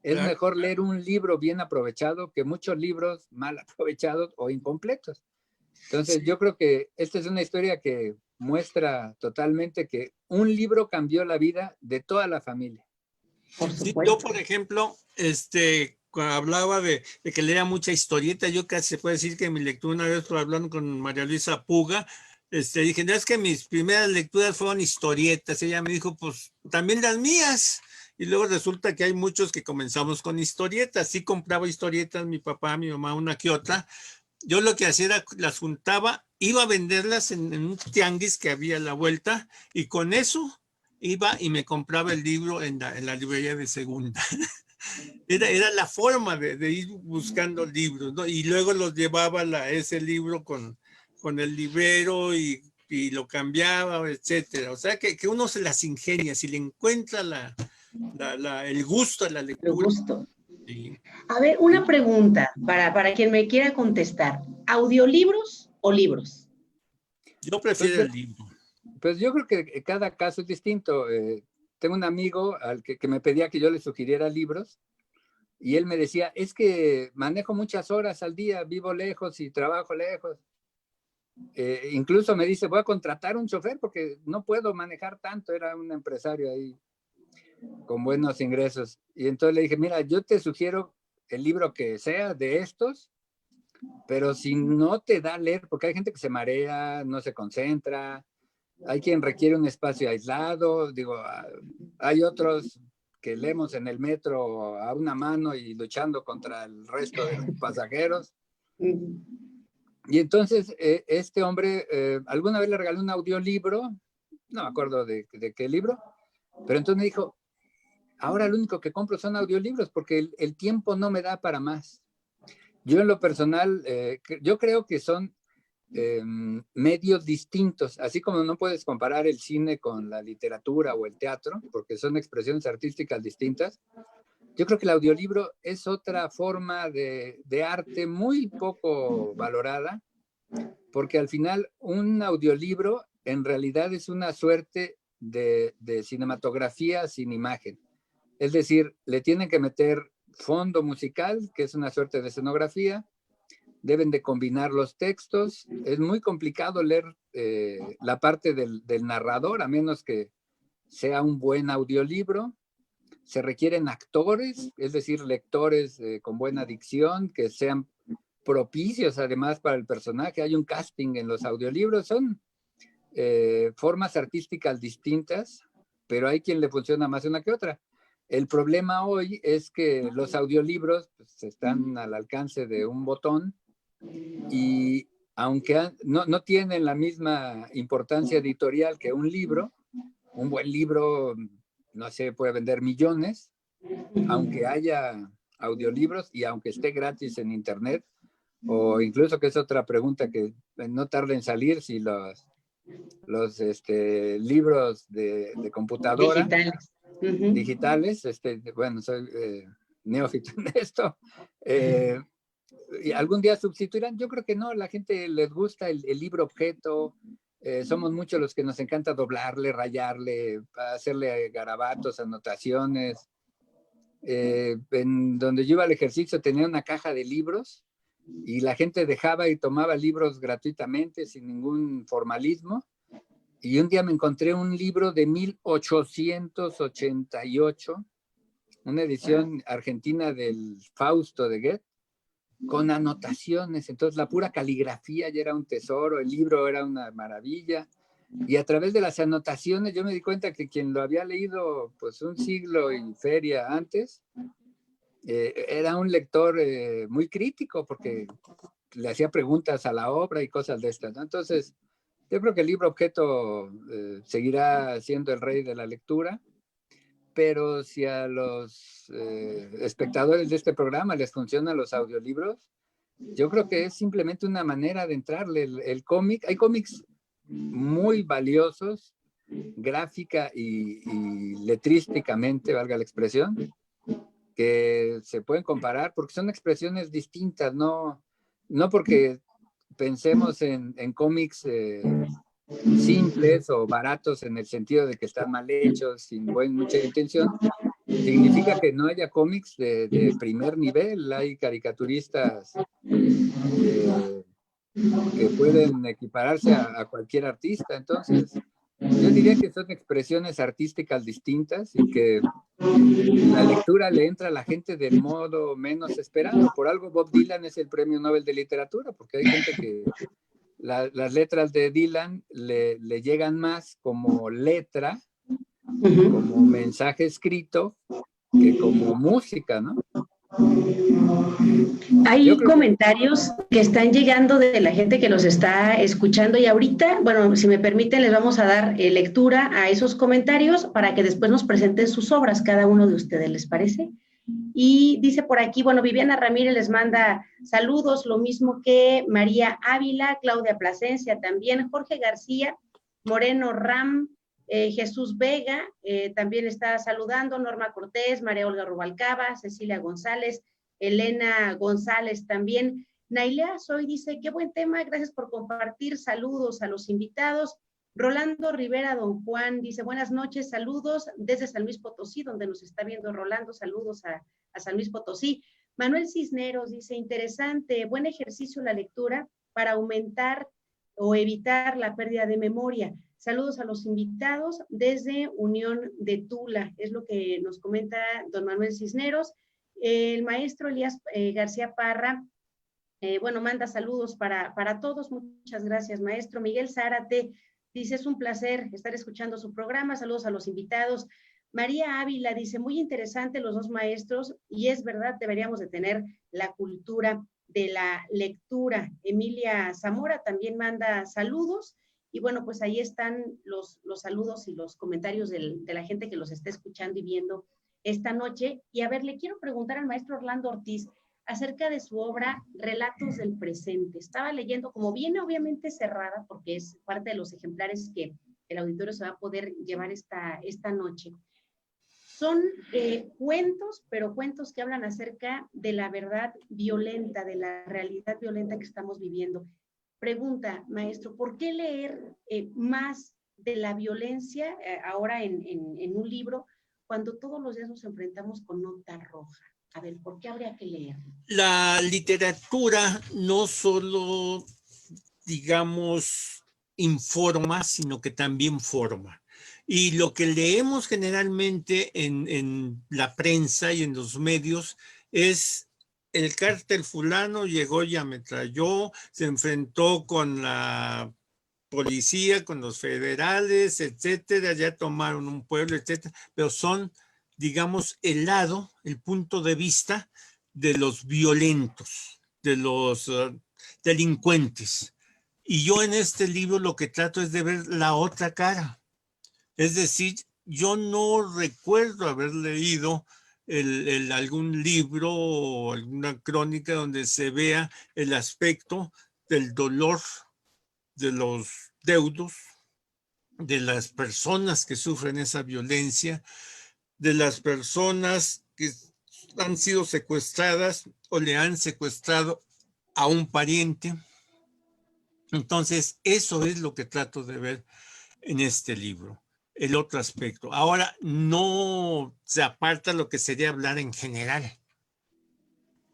Es mejor leer un libro bien aprovechado que muchos libros mal aprovechados o incompletos. Entonces, yo creo que esta es una historia que muestra totalmente que un libro cambió la vida de toda la familia. Por Sí, supuesto. yo, por ejemplo, cuando hablaba de que leía mucha historieta, yo casi se puede decir que mi lectura, una vez hablando con María Luisa Puga, dije, no, es que mis primeras lecturas fueron historietas. Ella me dijo, pues también las mías. Y luego resulta que hay muchos que comenzamos con historietas. Sí compraba historietas, mi papá, mi mamá, una que otra. Yo lo que hacía era, las juntaba, iba a venderlas en un tianguis que había a la vuelta, y con eso iba y me compraba el libro en la librería de segunda. Era la forma de ir buscando libros, ¿no? Y luego los llevaba ese libro con el librero y lo cambiaba, etcétera. O sea que uno se las ingenia, si le encuentra el gusto a la El lectura. gusto. Sí. A ver, una pregunta para quien me quiera contestar. ¿Audiolibros o libros? Yo prefiero el libro. Pues yo creo que cada caso es distinto. Tengo un amigo al que me pedía que yo le sugiriera libros, y él me decía, es que manejo muchas horas al día, vivo lejos y trabajo lejos. Incluso me dice, voy a contratar un chofer porque no puedo manejar tanto. Era un empresario ahí con buenos ingresos. Y entonces le dije, mira, yo te sugiero el libro que sea de estos, pero si no te da leer, porque hay gente que se marea, no se concentra, hay quien requiere un espacio aislado, digo, hay otros que leemos en el metro a una mano y luchando contra el resto de los pasajeros. Y entonces este hombre, alguna vez le regaló un audiolibro, no me acuerdo de qué libro, pero entonces me dijo, ahora lo único que compro son audiolibros porque el tiempo no me da para más. Yo en lo personal, yo creo que son medios distintos, así como no puedes comparar el cine con la literatura o el teatro, porque son expresiones artísticas distintas. Yo creo que el audiolibro es otra forma de arte muy poco valorada, porque al final un audiolibro en realidad es una suerte de cinematografía sin imagen. Es decir, le tienen que meter fondo musical, que es una suerte de escenografía, deben de combinar los textos. Es muy complicado leer la parte del narrador, a menos que sea un buen audiolibro. Se requieren actores, es decir, lectores con buena dicción, que sean propicios además para el personaje. Hay un casting en los audiolibros, son formas artísticas distintas, pero hay quien le funciona más una que otra. El problema hoy es que los audiolibros pues, están al alcance de un botón, y aunque no tienen la misma importancia editorial que un libro, un buen libro, no sé, puede vender millones, aunque haya audiolibros y aunque esté gratis en internet, o incluso, que es otra pregunta que no tarda en salir, si los libros de computadora Digitales. digitales, bueno, soy neófito en esto, y algún día sustituirán. Yo creo que no, la gente les gusta el libro objeto. Somos muchos los que nos encanta doblarle, rayarle, hacerle garabatos, anotaciones. En donde yo iba al ejercicio tenía una caja de libros y la gente dejaba y tomaba libros gratuitamente sin ningún formalismo. Y un día me encontré un libro de 1888, una edición argentina del Fausto de Goethe, con anotaciones. Entonces la pura caligrafía ya era un tesoro, el libro era una maravilla. Y a través de las anotaciones yo me di cuenta que quien lo había leído pues un siglo y feria antes, era un lector muy crítico, porque le hacía preguntas a la obra y cosas de estas, ¿no? Entonces, yo creo que el libro objeto seguirá siendo el rey de la lectura, pero si a los espectadores de este programa les funcionan los audiolibros, yo creo que es simplemente una manera de entrarle. El cómic, hay cómics muy valiosos, gráfica y letrísticamente, valga la expresión, que se pueden comparar porque son expresiones distintas, no porque pensemos en cómics simples o baratos en el sentido de que están mal hechos, sin mucha intención, significa que no haya cómics de primer nivel. Hay caricaturistas que pueden equipararse a cualquier artista. Entonces, yo diría que son expresiones artísticas distintas y que la lectura le entra a la gente del modo menos esperado. Por algo Bob Dylan es el premio Nobel de Literatura, porque hay gente que las letras de Dylan le llegan más como letra, como mensaje escrito, que como música, ¿no? Hay comentarios que están llegando de la gente que los está escuchando y ahorita, bueno, si me permiten, les vamos a dar lectura a esos comentarios para que después nos presenten sus obras, cada uno de ustedes, ¿les parece? Y dice por aquí, bueno, Viviana Ramírez les manda saludos, lo mismo que María Ávila, Claudia Plasencia también, Jorge García, Moreno Ram, Jesús Vega, también está saludando, Norma Cortés, María Olga Rubalcaba, Cecilia González, Elena González también. Nailea Soy dice, qué buen tema, gracias por compartir, saludos a los invitados. Rolando Rivera Don Juan dice, buenas noches, saludos desde San Luis Potosí, donde nos está viendo Rolando, saludos a San Luis Potosí. Manuel Cisneros dice, interesante, buen ejercicio la lectura para aumentar o evitar la pérdida de memoria. Saludos a los invitados desde Unión de Tula, es lo que nos comenta don Manuel Cisneros. El maestro Elías García Parra, bueno, manda saludos para todos, muchas gracias, maestro. Miguel Zárate dice, es un placer estar escuchando su programa, saludos a los invitados. María Ávila dice, muy interesante los dos maestros, y es verdad, deberíamos de tener la cultura de la lectura. Emilia Zamora también manda saludos, y bueno, pues ahí están los saludos y los comentarios de la gente que los está escuchando y viendo esta noche. Y a ver, le quiero preguntar al maestro Orlando Ortiz acerca de su obra Relatos del Presente. Estaba leyendo, como viene obviamente cerrada, porque es parte de los ejemplares que el auditorio se va a poder llevar esta noche. Son cuentos, pero cuentos que hablan acerca de la verdad violenta, de la realidad violenta que estamos viviendo. Pregunta, maestro, ¿por qué leer más de la violencia ahora en un libro, cuando todos los días nos enfrentamos con nota roja? A ver, ¿por qué habría que leer? La literatura no solo, digamos, informa, sino que también forma. Y lo que leemos generalmente en la prensa y en los medios es el cártel fulano llegó y ametralló, se enfrentó con la policía, con los federales, etcétera, ya tomaron un pueblo, etcétera, pero son, digamos, el punto de vista de los violentos, de los delincuentes. Y yo en este libro lo que trato es de ver la otra cara. Es decir, yo no recuerdo haber leído algún libro o alguna crónica donde se vea el aspecto del dolor de los deudos, de las personas que sufren esa violencia, de las personas que han sido secuestradas o le han secuestrado a un pariente. Entonces, eso es lo que trato de ver en este libro, el otro aspecto. Ahora, no se aparta lo que sería hablar en general.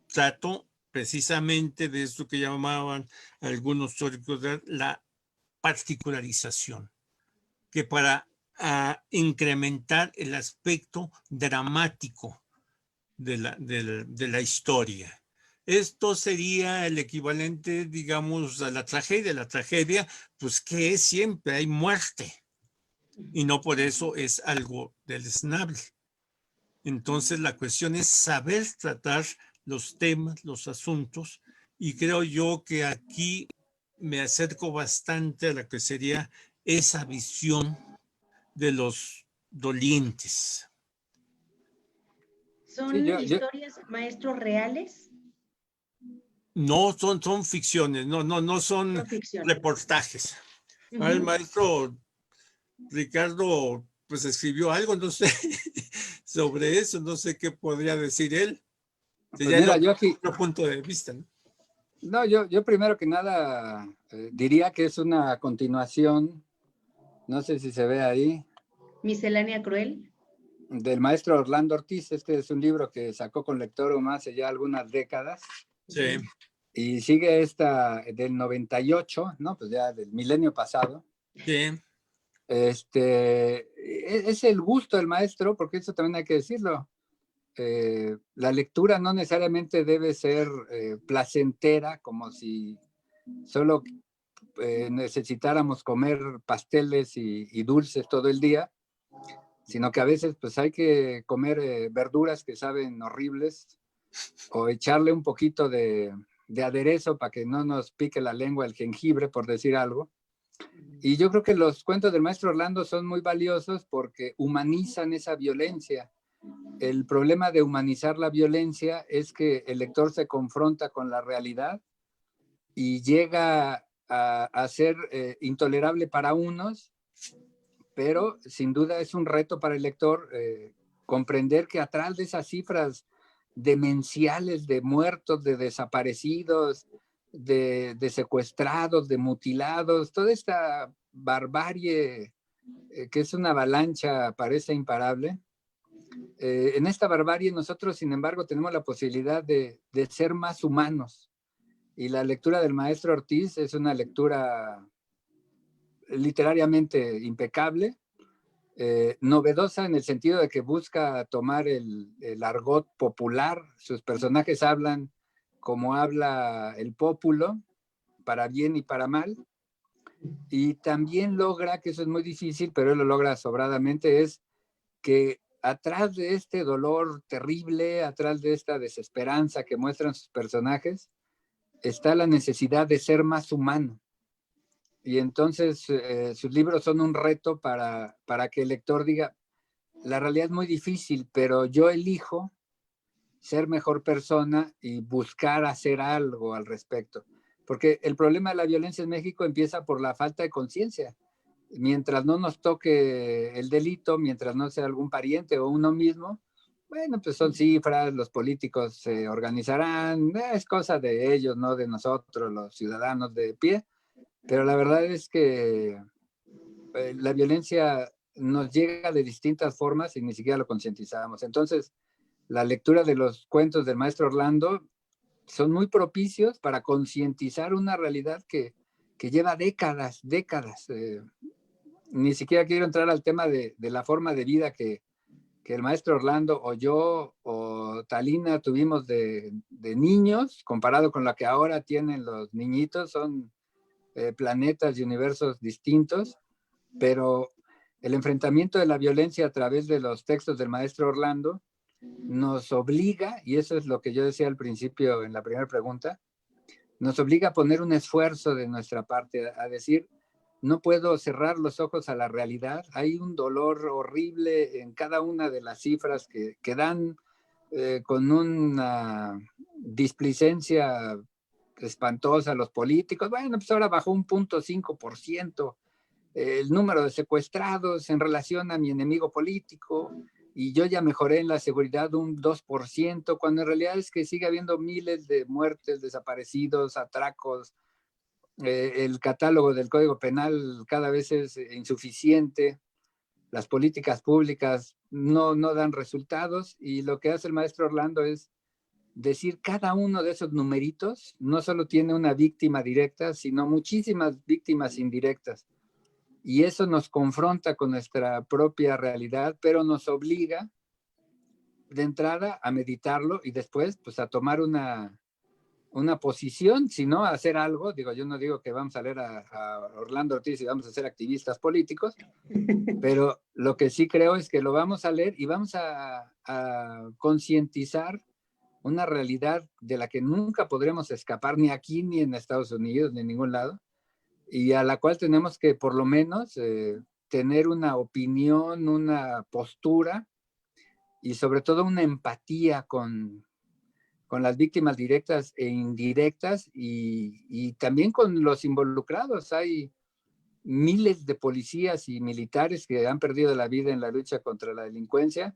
Trato precisamente de esto que llamaban algunos teóricos de la particularización, que para incrementar el aspecto dramático de la historia. Esto sería el equivalente, digamos, a la tragedia. La tragedia, pues, ¿qué es? Siempre hay muerte. Y no por eso es algo deleznable. Entonces, la cuestión es saber tratar los temas, los asuntos, y creo yo que aquí me acerco bastante a la que sería esa visión de los dolientes. ¿Son Sí, historias, maestros, reales? No son ficciones, no son Son ficción. reportajes. El maestro Ricardo pues escribió algo, no sé, sobre eso, no sé qué podría decir él. pues Sería mira, yo aquí, otro punto de vista, ¿no? no, yo primero que nada diría que es una continuación, no sé si se ve ahí, Miscelánea cruel. del maestro Orlando Ortiz. Este es un libro que sacó con Lector hace ya algunas décadas. Sí. Y sigue esta del 98, ¿no? Pues ya del milenio pasado. Sí. Es el gusto del maestro, porque eso también hay que decirlo. La lectura no necesariamente debe ser placentera, como si solo necesitáramos comer pasteles y dulces todo el día, sino que a veces pues hay que comer verduras que saben horribles o echarle un poquito de aderezo para que no nos pique la lengua el jengibre, por decir algo. Y yo creo que los cuentos del maestro Orlando son muy valiosos porque humanizan esa violencia. El problema de humanizar la violencia es que el lector se confronta con la realidad y llega a ser intolerable para unos, pero sin duda es un reto para el lector comprender que atrás de esas cifras demenciales de muertos, de desaparecidos, de secuestrados, de mutilados, toda esta barbarie que es una avalancha, parece imparable. En esta barbarie nosotros, sin embargo, tenemos la posibilidad de ser más humanos. Y la lectura del maestro Ortiz es una lectura literariamente impecable, novedosa en el sentido de que busca tomar el argot popular. Sus personajes hablan como habla el pópulo, para bien y para mal. Y también logra, que eso es muy difícil, pero él lo logra sobradamente, es que atrás de este dolor terrible, atrás de esta desesperanza que muestran sus personajes, está la necesidad de ser más humano. Y entonces sus libros son un reto para que el lector diga, la realidad es muy difícil, pero yo elijo ser mejor persona y buscar hacer algo al respecto. Porque el problema de la violencia en México empieza por la falta de conciencia. Mientras no nos toque el delito, mientras no sea algún pariente o uno mismo, bueno, pues son cifras, los políticos se organizarán, es cosa de ellos, no de nosotros, los ciudadanos de pie. Pero la verdad es que la violencia nos llega de distintas formas y ni siquiera lo concientizamos. Entonces, la lectura de los cuentos del maestro Orlando son muy propicios para concientizar una realidad que lleva décadas. Ni siquiera quiero entrar al tema de la forma de vida que el maestro Orlando o yo o Talina tuvimos de niños, comparado con la que ahora tienen los niñitos. Son planetas y universos distintos, pero el enfrentamiento de la violencia a través de los textos del maestro Orlando nos obliga, y eso es lo que yo decía al principio en la primera pregunta, nos obliga a poner un esfuerzo de nuestra parte, a decir, no puedo cerrar los ojos a la realidad, hay un dolor horrible en cada una de las cifras que dan con una displicencia espantosa a los políticos. Bueno, pues ahora bajó un 0.5% el número de secuestrados en relación a mi enemigo político, y yo ya mejoré en la seguridad un 2%, cuando en realidad es que sigue habiendo miles de muertes, desaparecidos, atracos. El catálogo del Código Penal cada vez es insuficiente, las políticas públicas no dan resultados, y lo que hace el maestro Orlando es decir, cada uno de esos numeritos no solo tiene una víctima directa, sino muchísimas víctimas indirectas. Y eso nos confronta con nuestra propia realidad, pero nos obliga de entrada a meditarlo y después pues a tomar una posición, sino a hacer algo. Digo, yo no digo que vamos a leer a Orlando Ortiz y vamos a ser activistas políticos, pero lo que sí creo es que lo vamos a leer y vamos a concientizar una realidad de la que nunca podremos escapar, ni aquí, ni en Estados Unidos, ni en ningún lado, y a la cual tenemos que por lo menos tener una opinión, una postura y sobre todo una empatía con las víctimas directas e indirectas, y también con los involucrados. Hay miles de policías y militares que han perdido la vida en la lucha contra la delincuencia,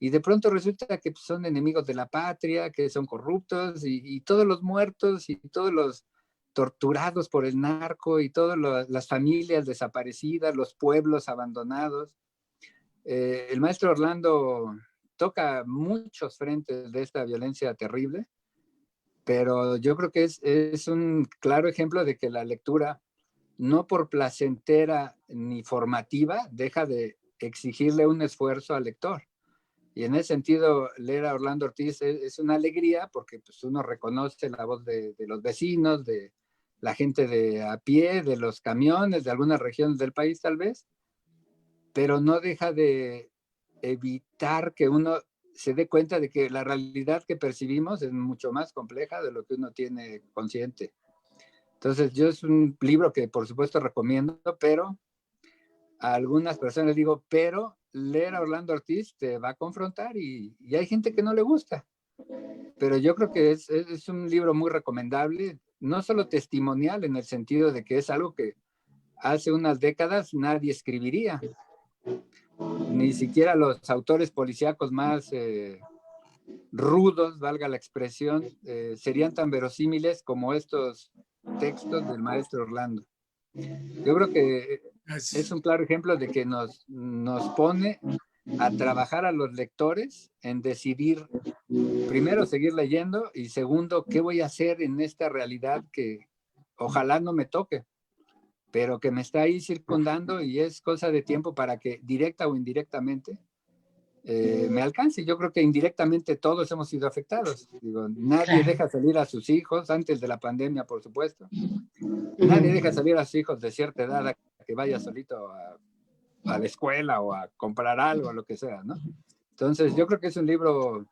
y de pronto resulta que son enemigos de la patria, que son corruptos, y todos los muertos y todos los torturados por el narco y todas las familias desaparecidas, los pueblos abandonados. El maestro Orlando toca muchos frentes de esta violencia terrible, pero yo creo que es un claro ejemplo de que la lectura, no por placentera ni formativa, deja de exigirle un esfuerzo al lector. Y en ese sentido, leer a Orlando Ortiz es una alegría, porque pues, uno reconoce la voz de los vecinos, de la gente de a pie, de los camiones, de algunas regiones del país tal vez, pero no deja de evitar que uno se dé cuenta de que la realidad que percibimos es mucho más compleja de lo que uno tiene consciente. Entonces, yo es un libro que por supuesto recomiendo, pero a algunas personas les digo, pero leer a Orlando Ortiz te va a confrontar, y hay gente que no le gusta. Pero yo creo que es un libro muy recomendable, no solo testimonial en el sentido de que es algo que hace unas décadas nadie escribiría. Ni siquiera los autores policíacos más rudos, valga la expresión, serían tan verosímiles como estos textos del maestro Orlando. Yo creo que es un claro ejemplo de que nos pone a trabajar a los lectores en decidir, primero, seguir leyendo, y segundo, qué voy a hacer en esta realidad que ojalá no me toque, pero que me está ahí circundando, y es cosa de tiempo para que directa o indirectamente me alcance. Yo creo que indirectamente todos hemos sido afectados. Digo, nadie deja salir a sus hijos, antes de la pandemia, por supuesto. Nadie deja salir a sus hijos de cierta edad a que vaya solito a la escuela o a comprar algo, lo que sea, ¿no? Entonces, yo creo que es un libro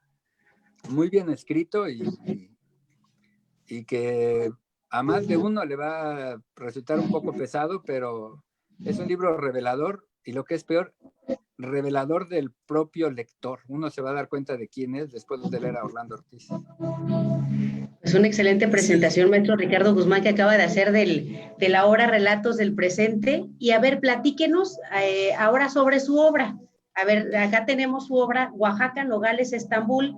muy bien escrito, y que a más de uno le va a resultar un poco pesado, pero es un libro revelador, y lo que es peor, revelador del propio lector. Uno se va a dar cuenta de quién es después de leer a Orlando Ortiz. Es una excelente presentación, maestro Ricardo Guzmán, que acaba de hacer de la obra Relatos del Presente. Y a ver, platíquenos ahora sobre su obra. A ver, acá tenemos su obra, Oaxaca, Nogales, Estambul,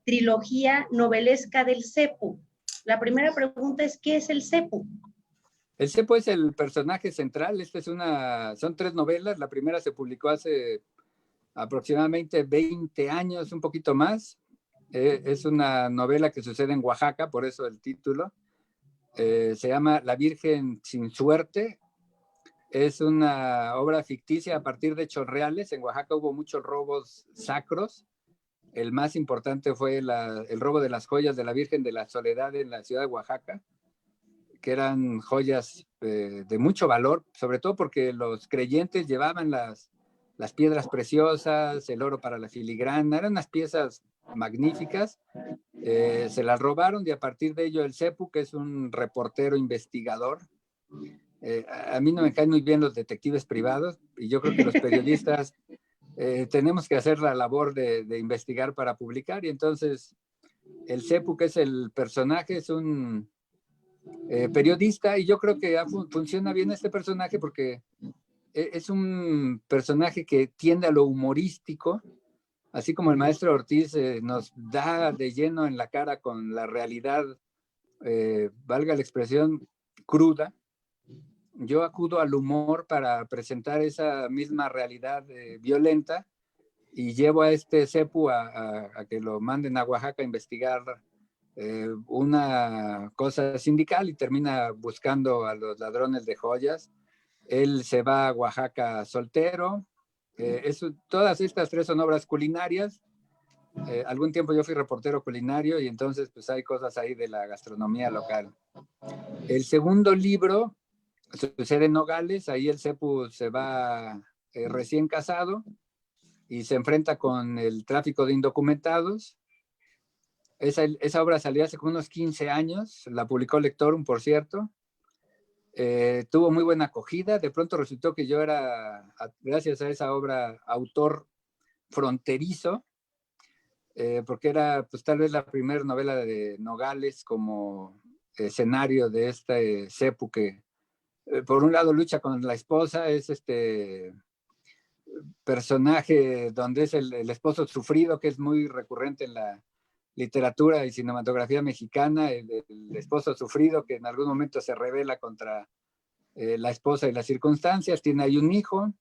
trilogía novelesca del Cepo. La primera pregunta es, ¿qué es el Cepo? El Cepo es el personaje central. Son 3 novelas. La primera se publicó hace aproximadamente 20 años, un poquito más. Es una novela que sucede en Oaxaca, por eso el título. Se llama La Virgen sin Suerte. Es una obra ficticia a partir de hechos reales. En Oaxaca hubo muchos robos sacros. El más importante fue el robo de las joyas de la Virgen de la Soledad en la ciudad de Oaxaca, que eran joyas de mucho valor, sobre todo porque los creyentes llevaban las piedras preciosas, el oro para la filigrana, eran unas piezas magníficas. Se las robaron, y a partir de ello el Cepo, que es un reportero investigador, a mí no me caen muy bien los detectives privados, y yo creo que los periodistas tenemos que hacer la labor de investigar para publicar, y entonces el Sepu, que es el personaje, es un periodista, y yo creo que funciona bien este personaje porque es un personaje que tiende a lo humorístico, así como el maestro Ortiz nos da de lleno en la cara con la realidad, valga la expresión, cruda. Yo acudo al humor para presentar esa misma realidad violenta, y llevo a este Sepu a que lo manden a Oaxaca a investigar una cosa sindical, y termina buscando a los ladrones de joyas. Él se va a Oaxaca soltero. Todas estas 3 son obras culinarias. Algún tiempo yo fui reportero culinario, y entonces pues hay cosas ahí de la gastronomía local. El segundo libro sucede en Nogales. Ahí el Sepu se va recién casado y se enfrenta con el tráfico de indocumentados. Esa obra salió hace como unos 15 años, la publicó Lectorum, por cierto. Tuvo muy buena acogida. De pronto resultó que yo era, gracias a esa obra, autor fronterizo, porque era pues tal vez la primera novela de Nogales como escenario de este Sepu que por un lado lucha con la esposa, es este personaje donde es el esposo sufrido, que es muy recurrente en la literatura y cinematografía mexicana, el esposo sufrido que en algún momento se rebela contra la esposa y las circunstancias, tiene ahí un hijo,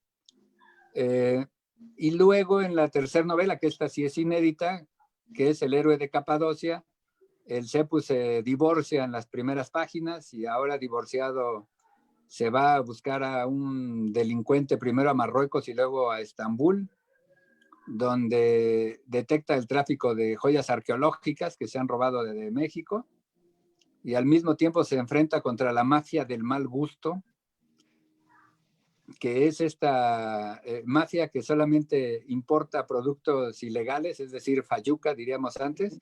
y luego en la tercera novela, que esta sí es inédita, que es El héroe de Capadocia, el Sepu se divorcia en las primeras páginas, y ahora divorciado se va a buscar a un delincuente primero a Marruecos y luego a Estambul, donde detecta el tráfico de joyas arqueológicas que se han robado de México, y al mismo tiempo se enfrenta contra la mafia del mal gusto, que es esta mafia que solamente importa productos ilegales, es decir, fayuca, diríamos antes,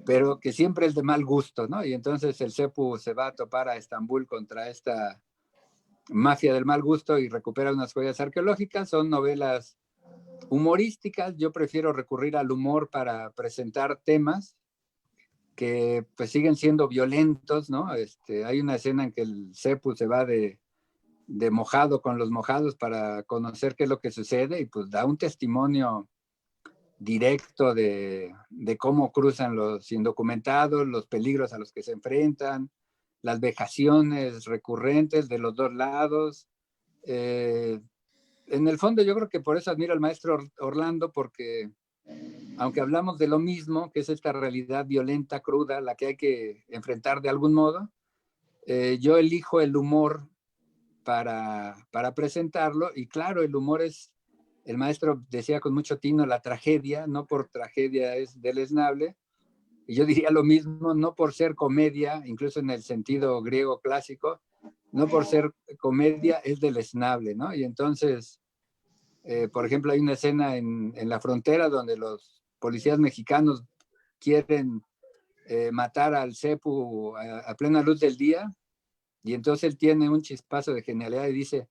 pero que siempre es de mal gusto, ¿no? Y entonces el Sepu se va a topar a Estambul contra esta mafia del mal gusto y recupera unas joyas arqueológicas. Son novelas humorísticas. Yo prefiero recurrir al humor para presentar temas que pues siguen siendo violentos, ¿no? Hay una escena en que el Sepu se va de mojado con los mojados para conocer qué es lo que sucede, y pues da un testimonio directo de cómo cruzan los indocumentados, los peligros a los que se enfrentan, las vejaciones recurrentes de los dos lados. En el fondo yo creo que por eso admiro al maestro Orlando, porque aunque hablamos de lo mismo, que es esta realidad violenta, cruda, la que hay que enfrentar de algún modo, yo elijo el humor para presentarlo. Y claro, el humor es, el maestro decía con mucho tino, la tragedia, no por tragedia es deleznable. Y yo diría lo mismo, no por ser comedia, incluso en el sentido griego clásico, no por ser comedia es deleznable, ¿no? Y entonces, por ejemplo, hay una escena en la frontera donde los policías mexicanos quieren matar al Sepu a plena luz del día, y entonces él tiene un chispazo de genialidad y dice: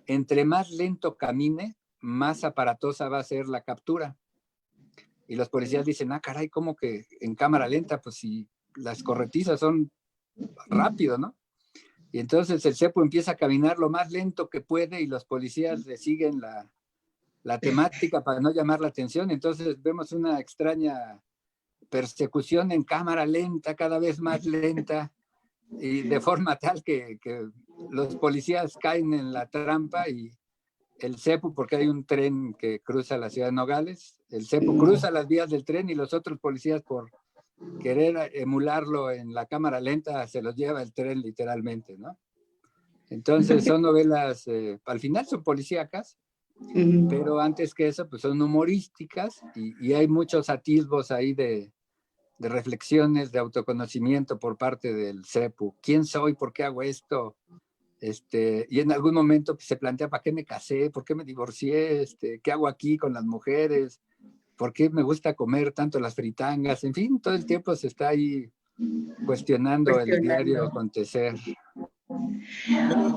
entre más lento camine, más aparatosa va a ser la captura. Y los policías dicen: ah, caray, ¿cómo que en cámara lenta? Pues si las corretizas son rápido, ¿no? Y entonces el Sepu empieza a caminar lo más lento que puede, y los policías le siguen la temática para no llamar la atención. Entonces vemos una extraña persecución en cámara lenta, cada vez más lenta, y de forma tal que los policías caen en la trampa, y el Sepu, porque hay un tren que cruza la ciudad de Nogales, el Sepu cruza las vías del tren, y los otros policías, por querer emularlo en la cámara lenta, se los lleva el tren literalmente, ¿no? Entonces son novelas, al final son policíacas, pero antes que eso pues son humorísticas, y hay muchos atisbos ahí de reflexiones, de autoconocimiento por parte del Sepu. ¿Quién soy? ¿Por qué hago esto? Y en algún momento pues, se plantea: ¿para qué me casé? ¿Por qué me divorcié? ¿Qué hago aquí con las mujeres? ¿Por qué me gusta comer tanto las fritangas? En fin, todo el tiempo se está ahí cuestionando el diario acontecer.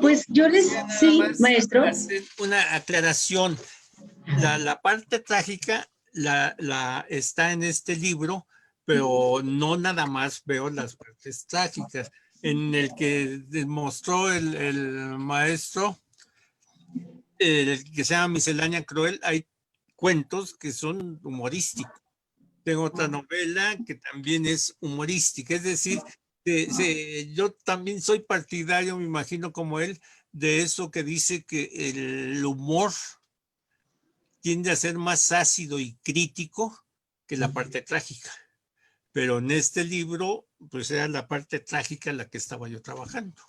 Pues yo les... Sí, maestro. Hacer una aclaración. La parte trágica está en este libro, pero no nada más veo las partes trágicas. En el que demostró el maestro, el que se llama Miscelánea Cruel, hay cuentos que son humorísticos. Tengo otra novela que también es humorística, es decir, yo también soy partidario, me imagino como él, de eso que dice que el humor tiende a ser más ácido y crítico que la parte trágica. Pero en este libro, pues era la parte trágica en la que estaba yo trabajando.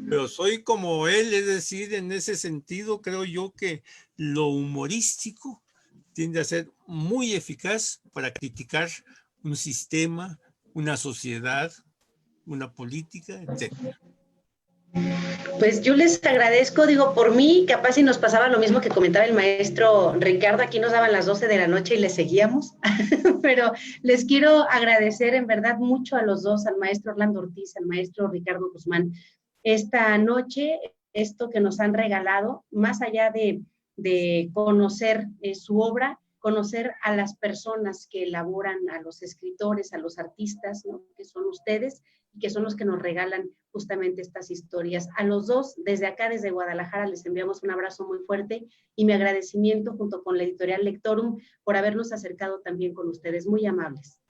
Pero soy como él, es decir, en ese sentido creo yo que lo humorístico tiende a ser muy eficaz para criticar un sistema, una sociedad, una política, etc. Pues yo les agradezco, digo, por mí, capaz si nos pasaba lo mismo que comentaba el maestro Ricardo, aquí nos daban las 12 de la noche y les seguíamos, pero les quiero agradecer en verdad mucho a los dos, al maestro Orlando Ortiz, al maestro Ricardo Guzmán, esta noche, esto que nos han regalado, más allá de conocer su obra, conocer a las personas que elaboran, a los escritores, a los artistas, ¿no? Que son ustedes y que son los que nos regalan justamente estas historias. A los dos, desde acá, desde Guadalajara, les enviamos un abrazo muy fuerte y mi agradecimiento junto con la editorial Lectorum por habernos acercado también con ustedes. Muy amables.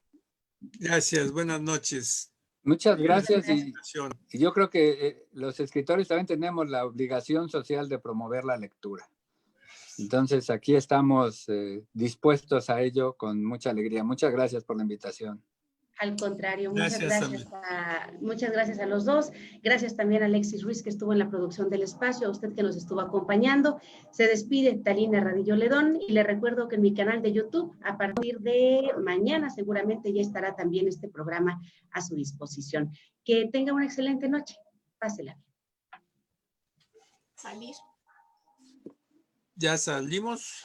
Gracias, buenas noches. Muchas gracias y Invitación. yo creo que los escritores también tenemos la obligación social de promover la lectura. Entonces aquí estamos dispuestos a ello con mucha alegría. Muchas gracias por la invitación. Al contrario, Gracias, muchas gracias a los dos. Gracias también a Alexis Ruiz, que estuvo en la producción del espacio, a usted que nos estuvo acompañando. Se despide Talina Radillo Ledón y le recuerdo que en mi canal de YouTube, a partir de mañana, seguramente ya estará también este programa a su disposición. Que tenga una excelente noche. Pásela bien. Salir. Ya salimos.